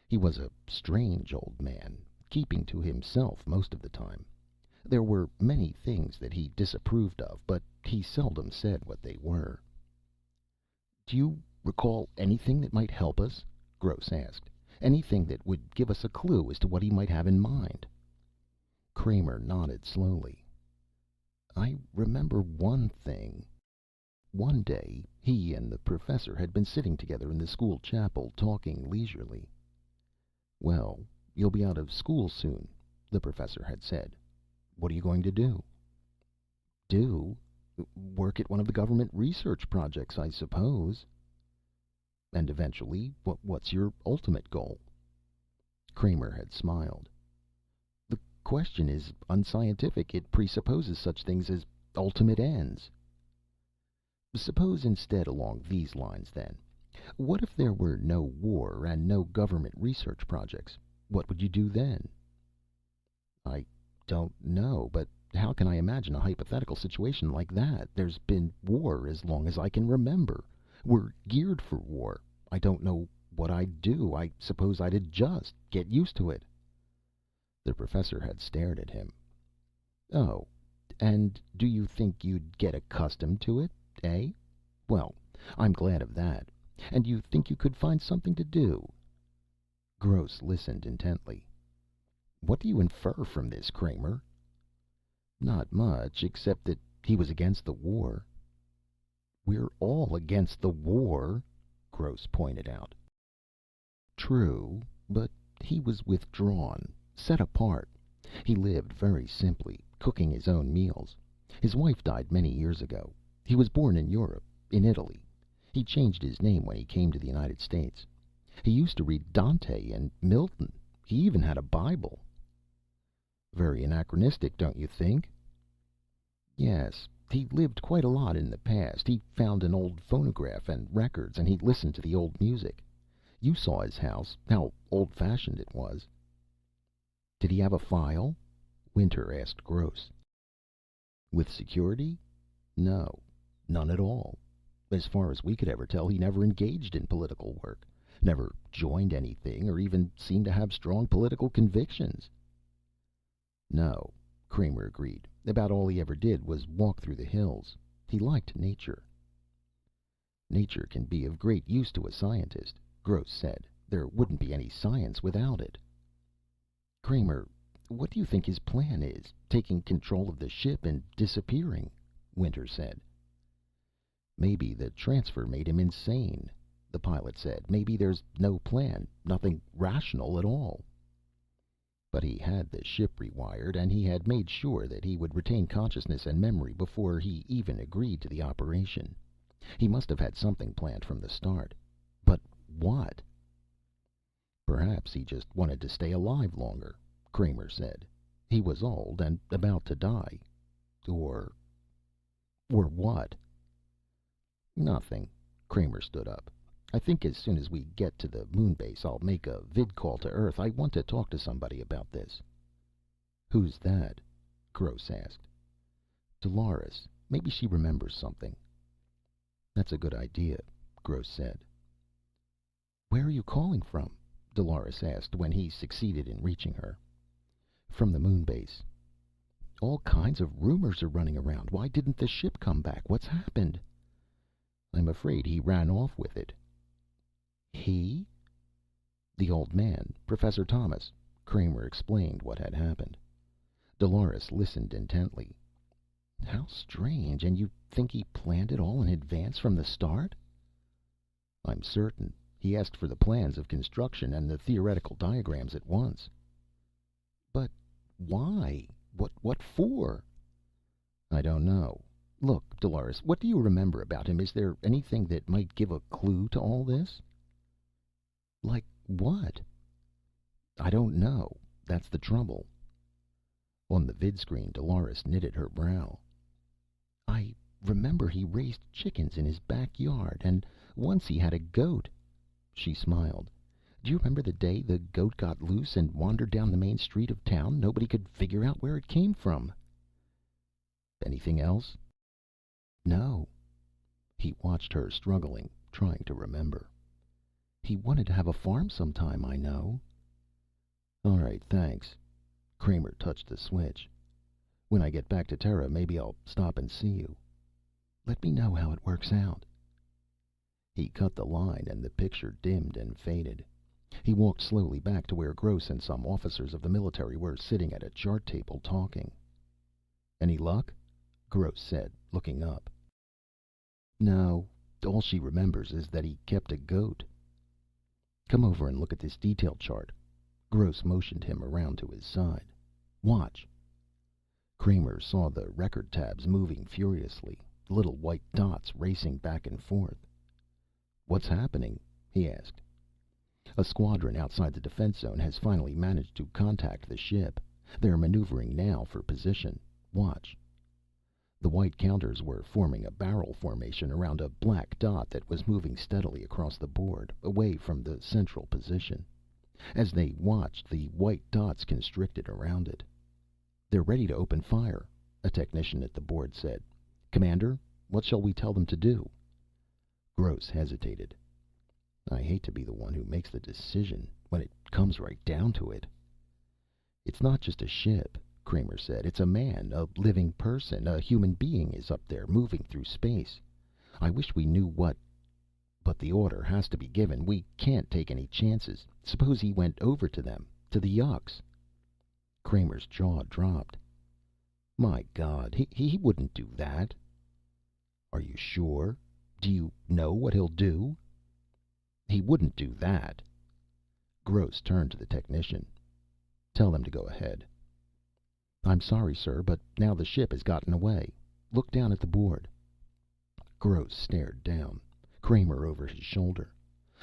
A: He was a strange old man, keeping to himself most of the time. There were many things that he disapproved of, but he seldom said what they were. Do you recall anything that might help us? Gross asked. Anything that would give us a clue as to what he might have in mind? Kramer nodded slowly. I remember one thing. One day, he and the professor had been sitting together in the school chapel, talking leisurely. Well, you'll be out of school soon, the professor had said. What are you going to do? Do? Work at one of the government research projects, I suppose. And eventually, what's your ultimate goal? Kramer had smiled. The question is unscientific. It presupposes such things as ultimate ends. Suppose instead along these lines, then. What if there were no war and no government research projects? What would you do then? I don't know, but how can I imagine a hypothetical situation like that? There's been war as long as I can remember. We're geared for war. I don't know what I'd do. I suppose I'd adjust, get used to it. The professor had stared at him. Oh, and do you think you'd get accustomed to it, eh? Well, I'm glad of that. And you think you could find something to do? Gross listened intently. What do you infer from this, Kramer? Not much, except that he was against the war. We're all against the war, Gross pointed out. True, but he was withdrawn, set apart. He lived very simply, cooking his own meals. His wife died many years ago. He was born in Europe, in Italy. He changed his name when he came to the United States. He used to read Dante and Milton. He even had a Bible. Very anachronistic, don't you think? Yes, he lived quite a lot in the past. He found an old phonograph and records, and he listened to the old music. You saw his house, how old-fashioned it was. Did he have a file? Winter asked Gross. With security? No, none at all. As far as we could ever tell, he never engaged in political work, never joined anything, or even seemed to have strong political convictions. No, Kramer agreed. About all he ever did was walk through the hills. He liked nature. Nature can be of great use to a scientist, Gross said. There wouldn't be any science without it. Kramer, what do you think his plan is? Taking control of the ship and disappearing, Winter said. Maybe the transfer made him insane, the pilot said. Maybe there's no plan, nothing rational at all. But he had the ship rewired, and he had made sure that he would retain consciousness and memory before he even agreed to the operation. He must have had something planned from the start. But what? Perhaps he just wanted to stay alive longer, Kramer said. He was old and about to die. Or what? Nothing. Kramer stood up. I think as soon as we get to the moon base, I'll make a vid call to Earth. I want to talk to somebody about this. Who's that? Gross asked. Dolores. Maybe she remembers something. That's a good idea, Gross said. Where are you calling from? Dolores asked when he succeeded in reaching her. From the moon base. All kinds of rumors are running around. Why didn't the ship come back? What's happened?" "I'm afraid he ran off with it." "He?" "The old man, Professor Thomas." Kramer explained what had happened. Dolores listened intently. "How strange. And you think he planned it all in advance from the start?" "I'm certain. He asked for the plans of construction and the theoretical diagrams at once." "But why? What for?" "I don't know. Look, Dolores, what do you remember about him? Is there anything that might give a clue to all this?" "Like what?" "I don't know. That's the trouble." On the vidscreen, Dolores knitted her brow. "I remember he raised chickens in his backyard, and once he had a goat." She smiled. "Do you remember the day the goat got loose and wandered down the main street of town? Nobody could figure out where it came from." "Anything else?" "No." He watched her, struggling, trying to remember. "He wanted to have a farm sometime, I know." "All right, thanks." Kramer touched the switch. "When I get back to Terra, maybe I'll stop and see you." "Let me know how it works out." He cut the line and the picture dimmed and faded. He walked slowly back to where Gross and some officers of the military were sitting at a chart table talking. "Any luck?" Gross said, looking up. "No. All she remembers is that he kept a goat." "Come over and look at this detail chart." Gross motioned him around to his side. "Watch." Kramer saw the record tabs moving furiously, little white dots racing back and forth. "What's happening?" he asked. "A squadron outside the defense zone has finally managed to contact the ship. They're maneuvering now for position. Watch." The white counters were forming a barrel formation around a black dot that was moving steadily across the board, away from the central position. As they watched, the white dots constricted around it. "They're ready to open fire," a technician at the board said. "Commander, what shall we tell them to do?" Gross hesitated. "I hate to be the one who makes the decision, when it comes right down to it." "It's not just a ship," Kramer said. "It's a man, a living person. A human being is up there, moving through space. I wish we knew what But the order has to be given. We can't take any chances. Suppose he went over to them, to the Yuks." Kramer's jaw dropped. "My God, he wouldn't do that." "Are you sure? Do you know what he'll do?" "He wouldn't do that." Gross turned to the technician. "Tell them to go ahead." "I'm sorry, sir, but now the ship has gotten away. Look down at the board." Gross stared down, Kramer over his shoulder.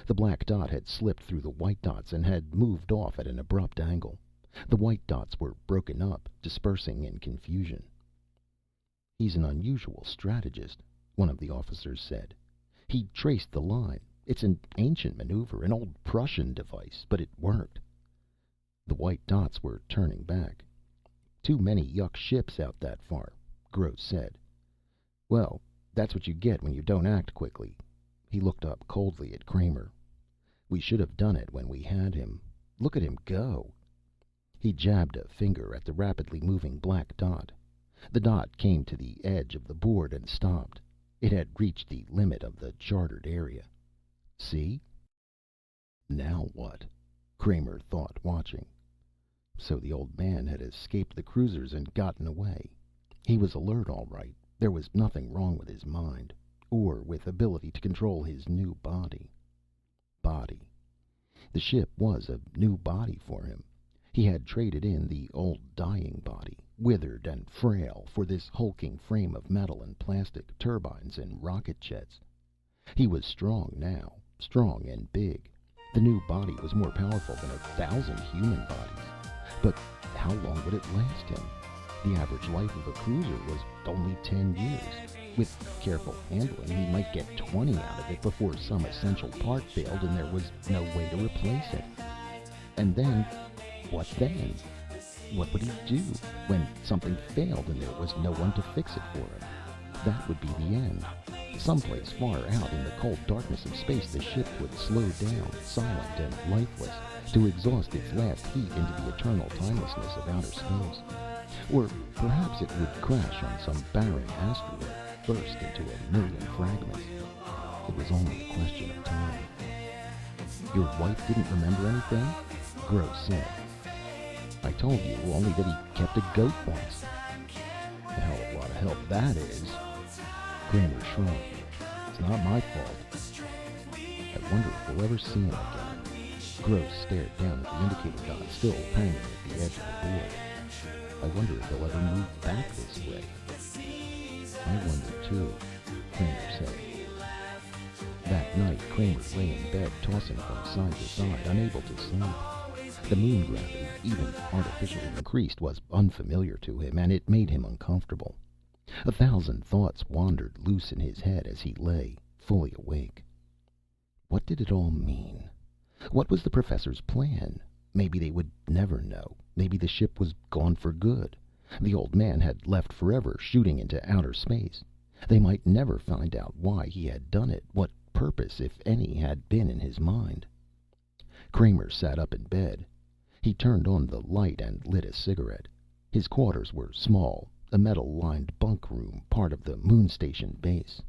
A: The black dot had slipped through the white dots and had moved off at an abrupt angle. The white dots were broken up, dispersing in confusion. "He's an unusual strategist," one of the officers said. "He traced the line. It's an ancient maneuver, an old Prussian device, but it worked." The white dots were turning back. "Too many Yuk ships out that far," Gross said. "Well, that's what you get when you don't act quickly." He looked up coldly at Kramer. "We should have done it when we had him. Look at him go." He jabbed a finger at the rapidly moving black dot. The dot came to the edge of the board and stopped. It had reached the limit of the charted area. "See?" Now what? Kramer thought, watching. So the old man had escaped the cruisers and gotten away. He was alert, all right. There was nothing wrong with his mind, or with ability to control his new body. Body. The ship was a new body for him. He had traded in the old dying body, withered and frail, for this hulking frame of metal and plastic, turbines and rocket jets. He was strong now, strong and big. The new body was more powerful than 1,000 human bodies. But how long would it last him? The average life of a cruiser was only 10 years. With careful handling, he might get 20 out of it before some essential part failed and there was no way to replace it. And then, what then? What would he do when something failed and there was no one to fix it for him? That would be the end. Someplace far out in the cold darkness of space, the ship would slow down, silent and lifeless, to exhaust its last heat into the eternal timelessness of outer space. Or perhaps it would crash on some barren asteroid, burst into a million fragments. It was only a question of time. Your wife didn't remember anything? Gross said. I told you only that he kept a goat once. A hell of a lot of help that is. Kramer shrugged. It's not my fault. I wonder if we'll ever see him again. Gross stared down at the indicator dot still hanging at the edge of the board. I wonder if he'll ever move back this way. I wonder too, Kramer said. That night, Kramer lay in bed, tossing from side to side, unable to sleep. The moon gravity, even artificially increased, was unfamiliar to him, and it made him uncomfortable. 1,000 thoughts wandered loose in his head as he lay, fully awake. What did it all mean? What was the professor's plan? Maybe they would never know. Maybe the ship was gone for good. The old man had left forever, shooting into outer space. They might never find out why he had done it, what purpose, if any, had been in his mind. Kramer sat up in bed. He turned on the light and lit a cigarette. His quarters were small, a metal-lined bunk room, part of the moon station base.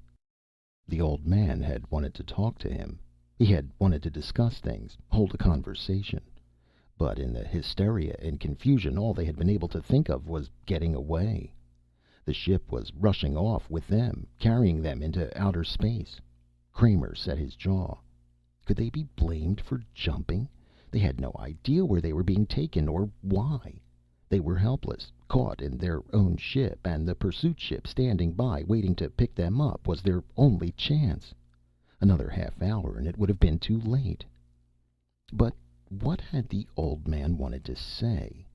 A: The old man had wanted to talk to him. He had wanted to discuss things, hold a conversation. But in the hysteria and confusion, all they had been able to think of was getting away. The ship was rushing off with them, carrying them into outer space. Kramer set his jaw. Could they be blamed for jumping? They had no idea where they were being taken or why. They were helpless, caught in their own ship, and the pursuit ship standing by, waiting to pick them up, was their only chance. Another half hour and it would have been too late. But what had the old man wanted to say?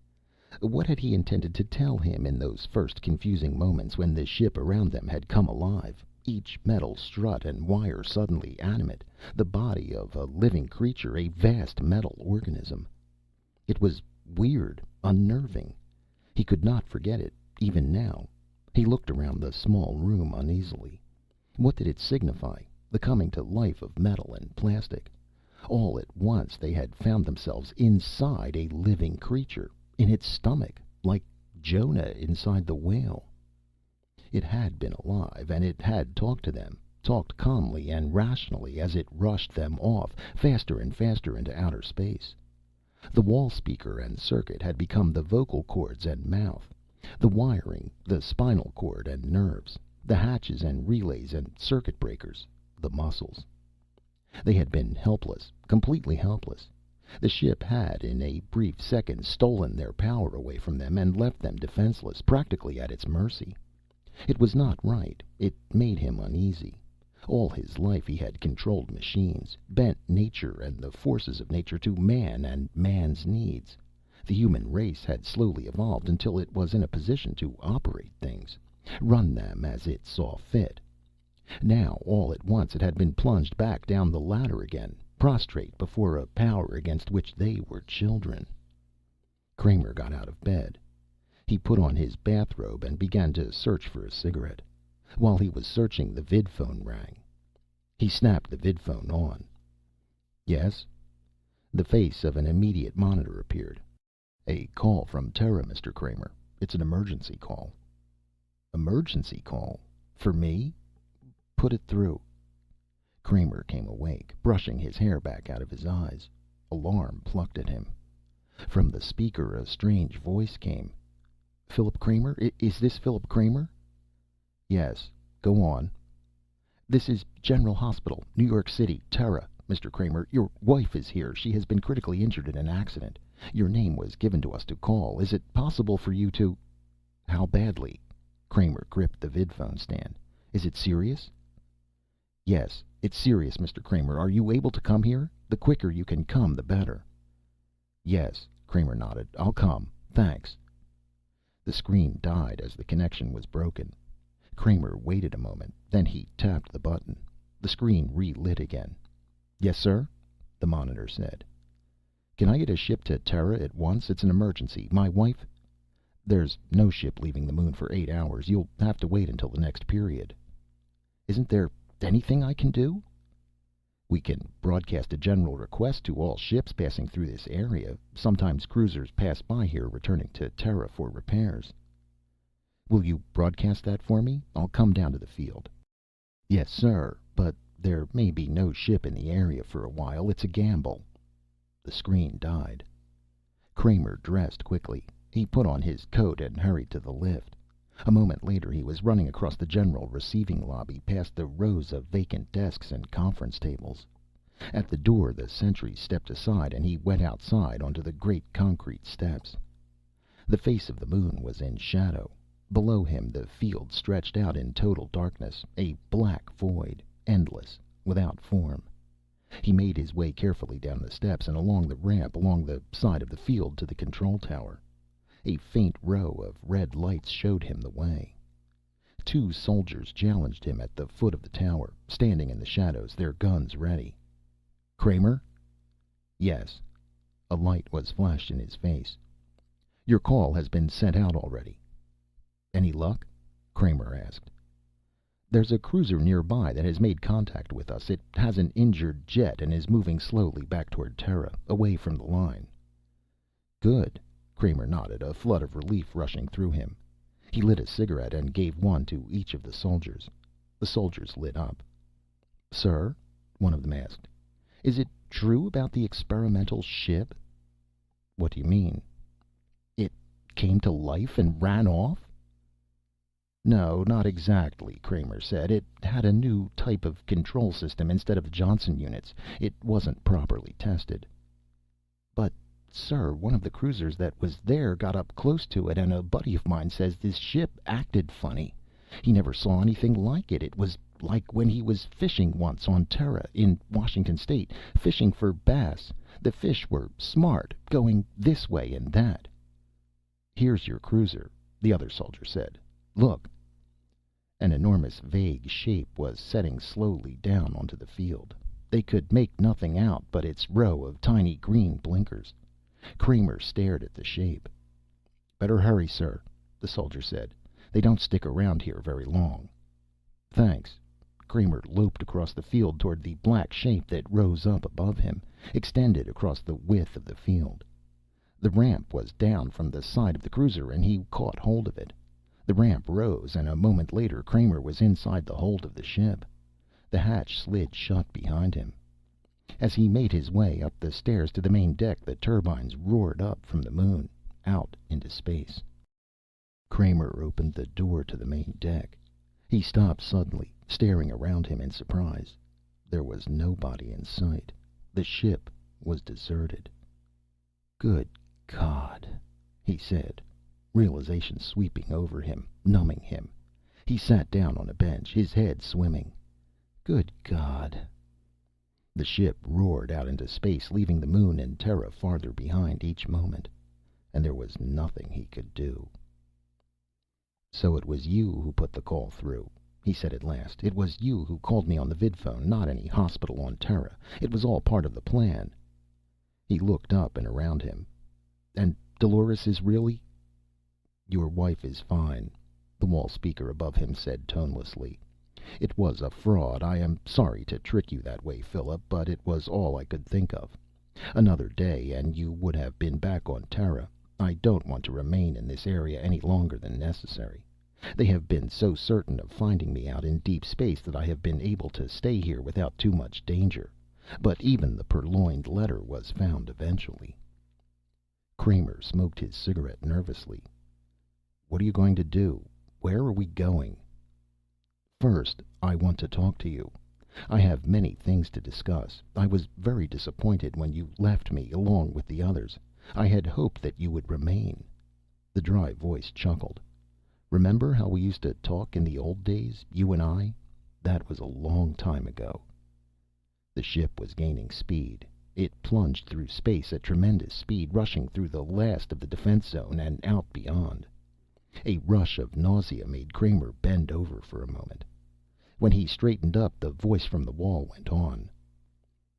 A: What had he intended to tell him in those first confusing moments when the ship around them had come alive, each metal strut and wire suddenly animate, the body of a living creature, a vast metal organism? It was weird, unnerving. He could not forget it, even now. He looked around the small room uneasily. What did it signify, the coming to life of metal and plastic? All at once they had found themselves inside a living creature, in its stomach, like Jonah inside the whale. It had been alive, and it had talked to them, talked calmly and rationally as it rushed them off, faster and faster into outer space. The wall speaker and circuit had become the vocal cords and mouth, the wiring, the spinal cord and nerves, the hatches and relays and circuit breakers, the muscles. They had been helpless, completely helpless. The ship had, in a brief second, stolen their power away from them and left them defenseless, practically at its mercy. It was not right. It made him uneasy. All his life he had controlled machines, bent nature and the forces of nature to man and man's needs. The human race had slowly evolved until it was in a position to operate things, run them as it saw fit. Now, all at once, it had been plunged back down the ladder again, prostrate before a power against which they were children. Kramer got out of bed. He put on his bathrobe and began to search for a cigarette. While he was searching, the vidphone rang. He snapped the vidphone on. Yes? The face of an immediate monitor appeared. A call from Terra, Mr. Kramer. It's an emergency call. Emergency call? For me? Put it through. Kramer came awake, brushing his hair back out of his eyes. Alarm plucked at him. From the speaker a strange voice came. Philip Kramer? Is this Philip Kramer? Yes. Go on. This is General Hospital, New York City, Terra. Mr. Kramer, your wife is here. She has been critically injured in an accident. Your name was given to us to call. Is it possible for you to... How badly? Kramer gripped the vidphone stand. Is it serious? Yes, it's serious, Mr. Kramer. Are you able to come here? The quicker you can come, the better. Yes, Kramer nodded. I'll come. Thanks. The screen died as the connection was broken. Kramer waited a moment. Then he tapped the button. The screen relit again. Yes, sir? The monitor said. Can I get a ship to Terra at once? It's an emergency. My wife... There's no ship leaving the moon for 8 hours. You'll have to wait until the next period. Isn't there anything I can do? We can broadcast a general request to all ships passing through this area. Sometimes cruisers pass by here returning to Terra for repairs. Will you broadcast that for me? I'll come down to the field. Yes, sir, but there may be no ship in the area for a while. It's a gamble. The screen died. Kramer dressed quickly. He put on his coat and hurried to the lift. A moment later he was running across the general receiving lobby, past the rows of vacant desks and conference tables. At the door the sentry stepped aside and he went outside onto the great concrete steps. The face of the moon was in shadow. Below him the field stretched out in total darkness, a black void, endless, without form. He made his way carefully down the steps and along the ramp along the side of the field to the control tower. A faint row of red lights showed him the way. Two soldiers challenged him at the foot of the tower, standing in the shadows, their guns ready. "Kramer?" "Yes." A light was flashed in his face. "Your call has been sent out already." "Any luck?" Kramer asked. "There's a cruiser nearby that has made contact with us. It has an injured jet and is moving slowly back toward Terra, away from the line." "Good." Kramer nodded, a flood of relief rushing through him. He lit a cigarette and gave one to each of the soldiers. The soldiers lit up. "Sir," one of them asked, "is it true about the experimental ship?" "What do you mean?" "It came to life and ran off?" "No, not exactly," Kramer said. "It had a new type of control system instead of the Johnson units. It wasn't properly tested." "But, sir, one of the cruisers that was there got up close to it, and a buddy of mine says this ship acted funny. He never saw anything like it. It was like when he was fishing once on Terra, in Washington State, fishing for bass. The fish were smart, going this way and that." "Here's your cruiser," the other soldier said. "Look." An enormous vague shape was setting slowly down onto the field. They could make nothing out but its row of tiny green blinkers. Kramer stared at the shape. "Better hurry, sir," the soldier said. "They don't stick around here very long." "Thanks." Kramer loped across the field toward the black shape that rose up above him, extended across the width of the field. The ramp was down from the side of the cruiser and he caught hold of it. The ramp rose, and a moment later Kramer was inside the hold of the ship. The hatch slid shut behind him. As he made his way up the stairs to the main deck, the turbines roared up from the moon, out into space. Kramer opened the door to the main deck. He stopped suddenly, staring around him in surprise. There was nobody in sight. The ship was deserted. "Good God," he said, realization sweeping over him, numbing him. He sat down on a bench, his head swimming. "Good God." The ship roared out into space, leaving the moon and Terra farther behind each moment. And there was nothing he could do. "So it was you who put the call through," he said at last. "It was you who called me on the vidphone, not any hospital on Terra. It was all part of the plan." He looked up and around him. "And Dolores is really—" "Your wife is fine," the wall speaker above him said tonelessly. "It was a fraud. I am sorry to trick you that way, Philip, but it was all I could think of. Another day and you would have been back on Terra. I don't want to remain in this area any longer than necessary. They have been so certain of finding me out in deep space that I have been able to stay here without too much danger. But even the purloined letter was found eventually." Kramer smoked his cigarette nervously. "What are you going to do? Where are we going?" "First, I want to talk to you. I have many things to discuss. I was very disappointed when you left me, along with the others. I had hoped that you would remain." The dry voice chuckled. "Remember how we used to talk in the old days, you and I? That was a long time ago." The ship was gaining speed. It plunged through space at tremendous speed, rushing through the last of the defense zone and out beyond. A rush of nausea made Kramer bend over for a moment. When he straightened up, the voice from the wall went on.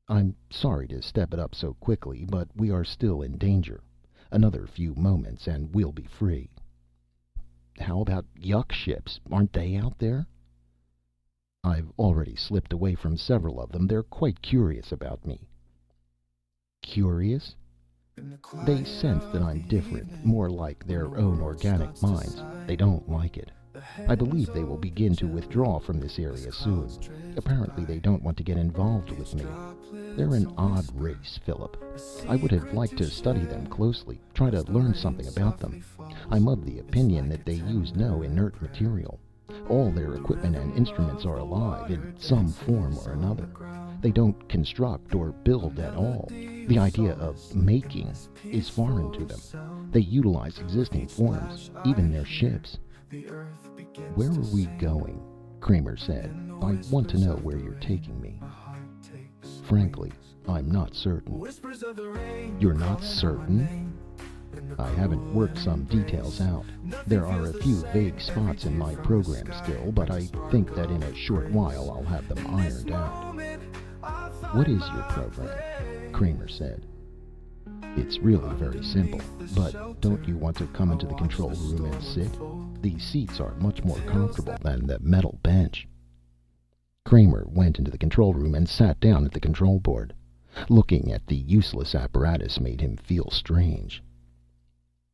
A: "I'm sorry to step it up so quickly, but we are still in danger. Another few moments and we'll be free." "How about yuk ships? Aren't they out there?" "I've already slipped away from several of them. They're quite curious about me." "Curious?" They sense that I'm different, more like their own organic minds. They don't like it. I believe they will begin to withdraw from this area soon. Apparently, they don't want to get involved with me. They're an odd race, Philip. I would have liked to study them closely, try to learn something about them. I'm of the opinion that they use no inert material. All their equipment and instruments are alive in some form or another. They don't construct or build at all. The idea of making is foreign to them. They utilize existing forms, even their ships. Where are we going? Kramer said. I want to know where you're taking me. Frankly, I'm not certain. You're not certain? I haven't worked some details out. There are a few vague spots in my program still, but I think that in a short while I'll have them ironed out. What is your program? Kramer said. It's really very simple, but don't you want to come into the control room and sit? The seats are much more comfortable than the metal bench. Kramer went into the control room and sat down at the control board. Looking at the useless apparatus made him feel strange.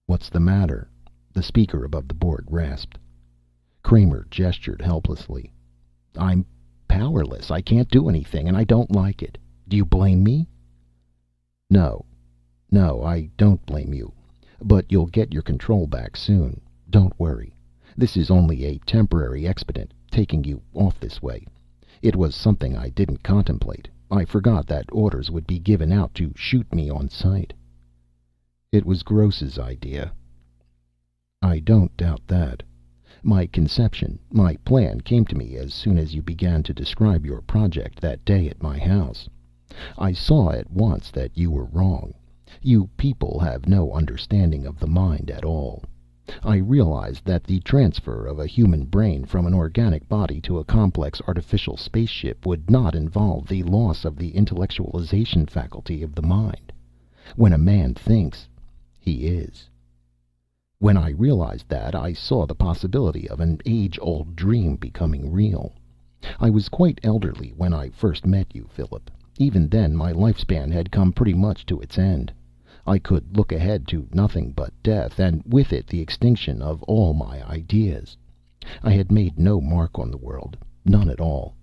A: What's the matter? The speaker above the board rasped. Kramer gestured helplessly. I'm powerless. I can't do anything, and I don't like it. Do you blame me? No, I don't blame you. But you'll get your control back soon. Don't worry. This is only a temporary expedient, taking you off this way. It was something I didn't contemplate. I forgot that orders would be given out to shoot me on sight. It was Gross's idea. I don't doubt that. My conception, my plan came to me as soon as you began to describe your project that day at my house. I saw at once that you were wrong. You people have no understanding of the mind at all. I realized that the transfer of a human brain from an organic body to a complex artificial spaceship would not involve the loss of the intellectualization faculty of the mind. When a man thinks, he is. When I realized that, I saw the possibility of an age-old dream becoming real. I was quite elderly when I first met you, Philip. Even then, my lifespan had come pretty much to its end. I could look ahead to nothing but death, and with it the extinction of all my ideas. I had made no mark on the world, none at all.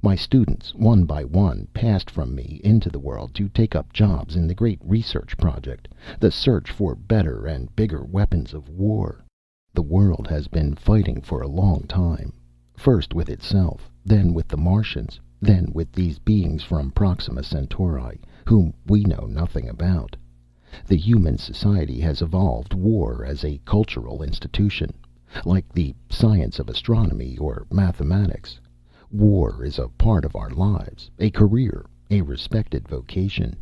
A: My students, one by one, passed from me into the world to take up jobs in the great research project, the search for better and bigger weapons of war. The world has been fighting for a long time, first with itself, then with the Martians, then with these beings from Proxima Centauri, whom we know nothing about. The human society has evolved war as a cultural institution, like the science of astronomy or mathematics. War is a part of our lives, a career, a respected vocation.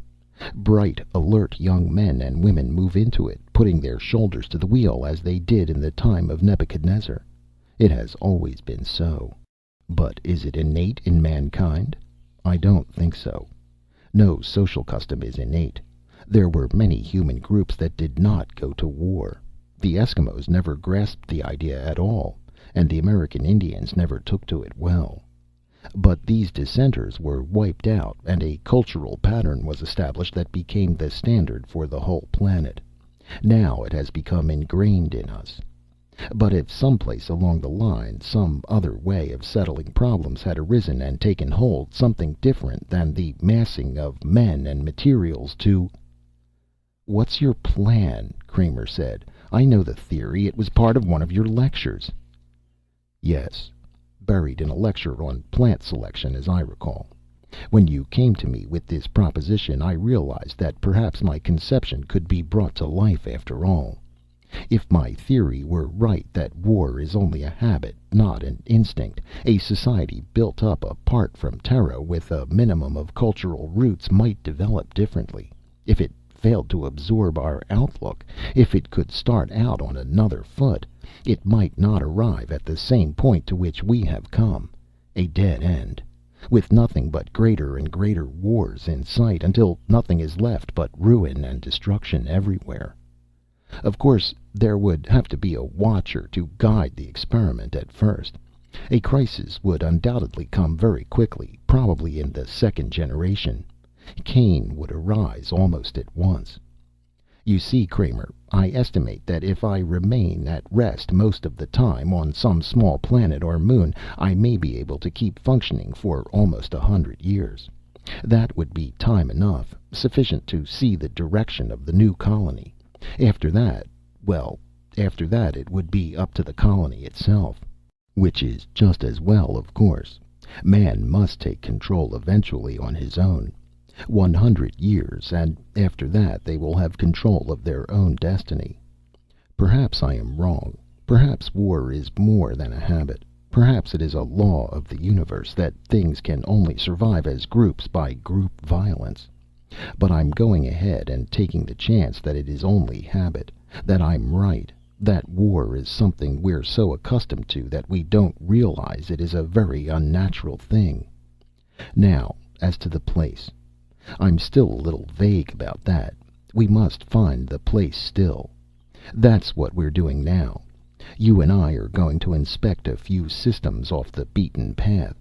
A: Bright, alert young men and women move into it, putting their shoulders to the wheel as they did in the time of Nebuchadnezzar. It has always been so. But is it innate in mankind? I don't think so. No social custom is innate. There were many human groups that did not go to war. The Eskimos never grasped the idea at all, and the American Indians never took to it well. But these dissenters were wiped out, and a cultural pattern was established that became the standard for the whole planet. Now it has become ingrained in us. But if someplace along the line some other way of settling problems had arisen and taken hold, something different than the massing of men and materials to... What's your plan? Kramer said. I know the theory. It was part of one of your lectures. Yes. Buried in a lecture on plant selection, as I recall. When you came to me with this proposition, I realized that perhaps my conception could be brought to life after all. If my theory were right that war is only a habit, not an instinct, a society built up apart from Terra with a minimum of cultural roots might develop differently. If it failed to absorb our outlook, if it could start out on another foot, it might not arrive at the same point to which we have come, a dead end, with nothing but greater and greater wars in sight, until nothing is left but ruin and destruction everywhere. Of course, there would have to be a watcher to guide the experiment at first. A crisis would undoubtedly come very quickly, probably in the second generation. Cain would arise almost at once. You see, Kramer, I estimate that if I remain at rest most of the time on some small planet or moon, I may be able to keep functioning for almost 100 years. That would be time enough, sufficient to see the direction of the new colony. After that, well, after that it would be up to the colony itself. Which is just as well, of course. Man must take control eventually on his own. 100 years, and after that they will have control of their own destiny. Perhaps I am wrong. Perhaps war is more than a habit. Perhaps it is a law of the universe that things can only survive as groups by group violence. But I'm going ahead and taking the chance that it is only habit, that I'm right, that war is something we're so accustomed to that we don't realize it is a very unnatural thing. Now, as to the place. I'm still a little vague about that. We must find the place still. That's what we're doing now. You and I are going to inspect a few systems off the beaten path.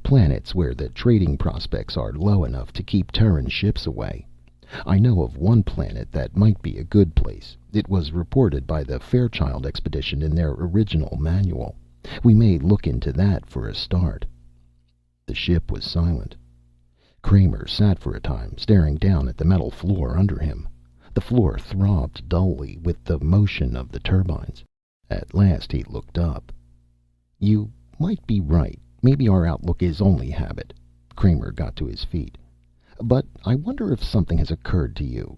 A: Planets where the trading prospects are low enough to keep Terran ships away. I know of one planet that might be a good place. It was reported by the Fairchild expedition in their original manual. We may look into that for a start. The ship was silent. Kramer sat for a time, staring down at the metal floor under him. The floor throbbed dully with the motion of the turbines. At last he looked up. You might be right. Maybe our outlook is only habit. Kramer got to his feet. But I wonder if something has occurred to you.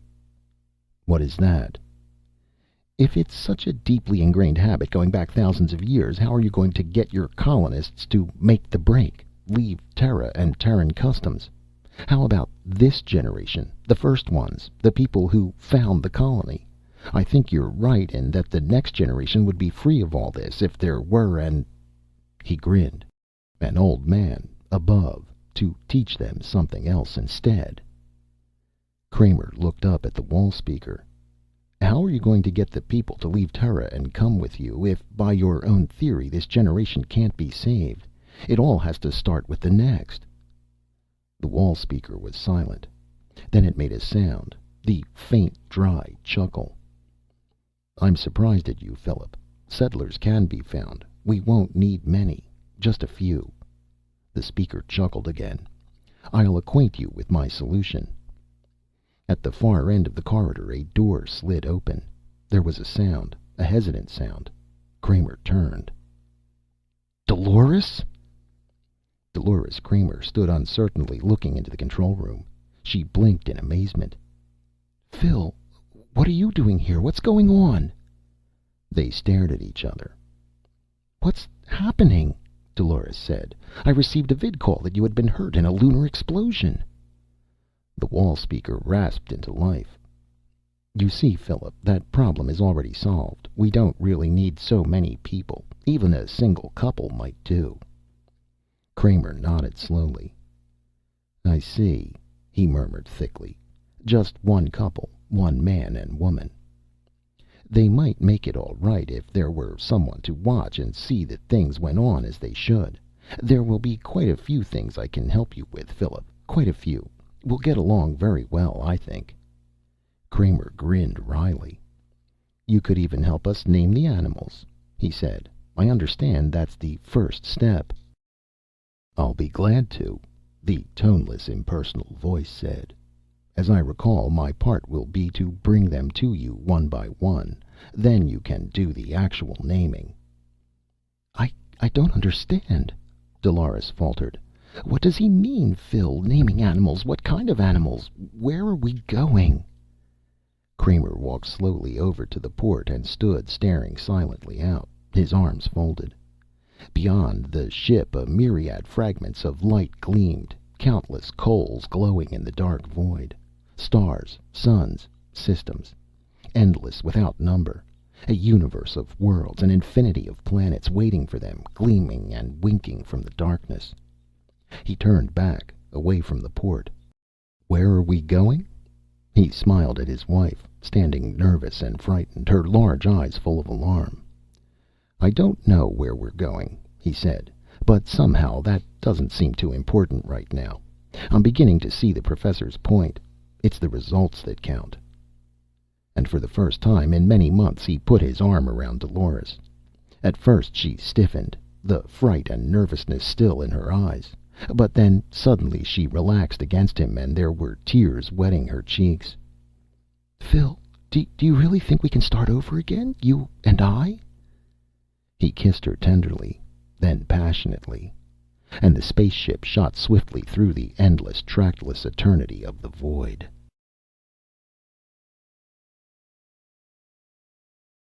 A: What is that? If it's such a deeply ingrained habit going back thousands of years, how are you going to get your colonists to make the break, leave Terra and Terran customs? How about this generation, the first ones, the people who found the colony? I think you're right in that the next generation would be free of all this if there were an... He grinned. An old man above to teach them something else instead. Kramer looked up at the wall speaker. How are you going to get the people to leave Terra and come with you if, by your own theory, this generation can't be saved? It all has to start with the next. The wall speaker was silent. Then it made a sound, the faint, dry chuckle. I'm surprised at you, Philip. Settlers can be found. We won't need many, just a few. The speaker chuckled again. I'll acquaint you with my solution. At the far end of the corridor, a door slid open. There was a sound, a hesitant sound. Kramer turned. Dolores? Dolores Kramer stood uncertainly looking into the control room. She blinked in amazement. Phil, what are you doing here? What's going on? They stared at each other. What's happening? Dolores said. I received a vid call that you had been hurt in a lunar explosion. The wall speaker rasped into life. You see, Philip, that problem is already solved. We don't really need so many people. Even a single couple might do. Kramer nodded slowly. I see, he murmured thickly. Just one couple, one man and woman. They might make it all right if there were someone to watch and see that things went on as they should. There will be quite a few things I can help you with, Philip. Quite a few. We'll get along very well, I think. Kramer grinned wryly. You could even help us name the animals, he said. I understand that's the first step. I'll be glad to, the toneless, impersonal voice said. As I recall, my part will be to bring them to you one by one. Then you can do the actual naming. I don't understand, Dolores faltered. What does he mean, Phil? Naming animals? What kind of animals? Where are we going? Kramer walked slowly over to the port and stood staring silently out, his arms folded. Beyond the ship a myriad fragments of light gleamed, countless coals glowing in the dark void. Stars, suns, systems. Endless without number. A universe of worlds, an infinity of planets waiting for them, gleaming and winking from the darkness. He turned back, away from the port. Where are we going? He smiled at his wife, standing nervous and frightened, her large eyes full of alarm. I don't know where we're going, he said, but somehow that doesn't seem too important right now. I'm beginning to see the professor's point. It's the results that count. And for the first time in many months he put his arm around Dolores. At first she stiffened, the fright and nervousness still in her eyes. But then suddenly she relaxed against him and there were tears wetting her cheeks. "Phil, do you really think we can start over again? You and I?" He kissed her tenderly, then passionately. And the spaceship shot swiftly through the endless, trackless eternity of the void.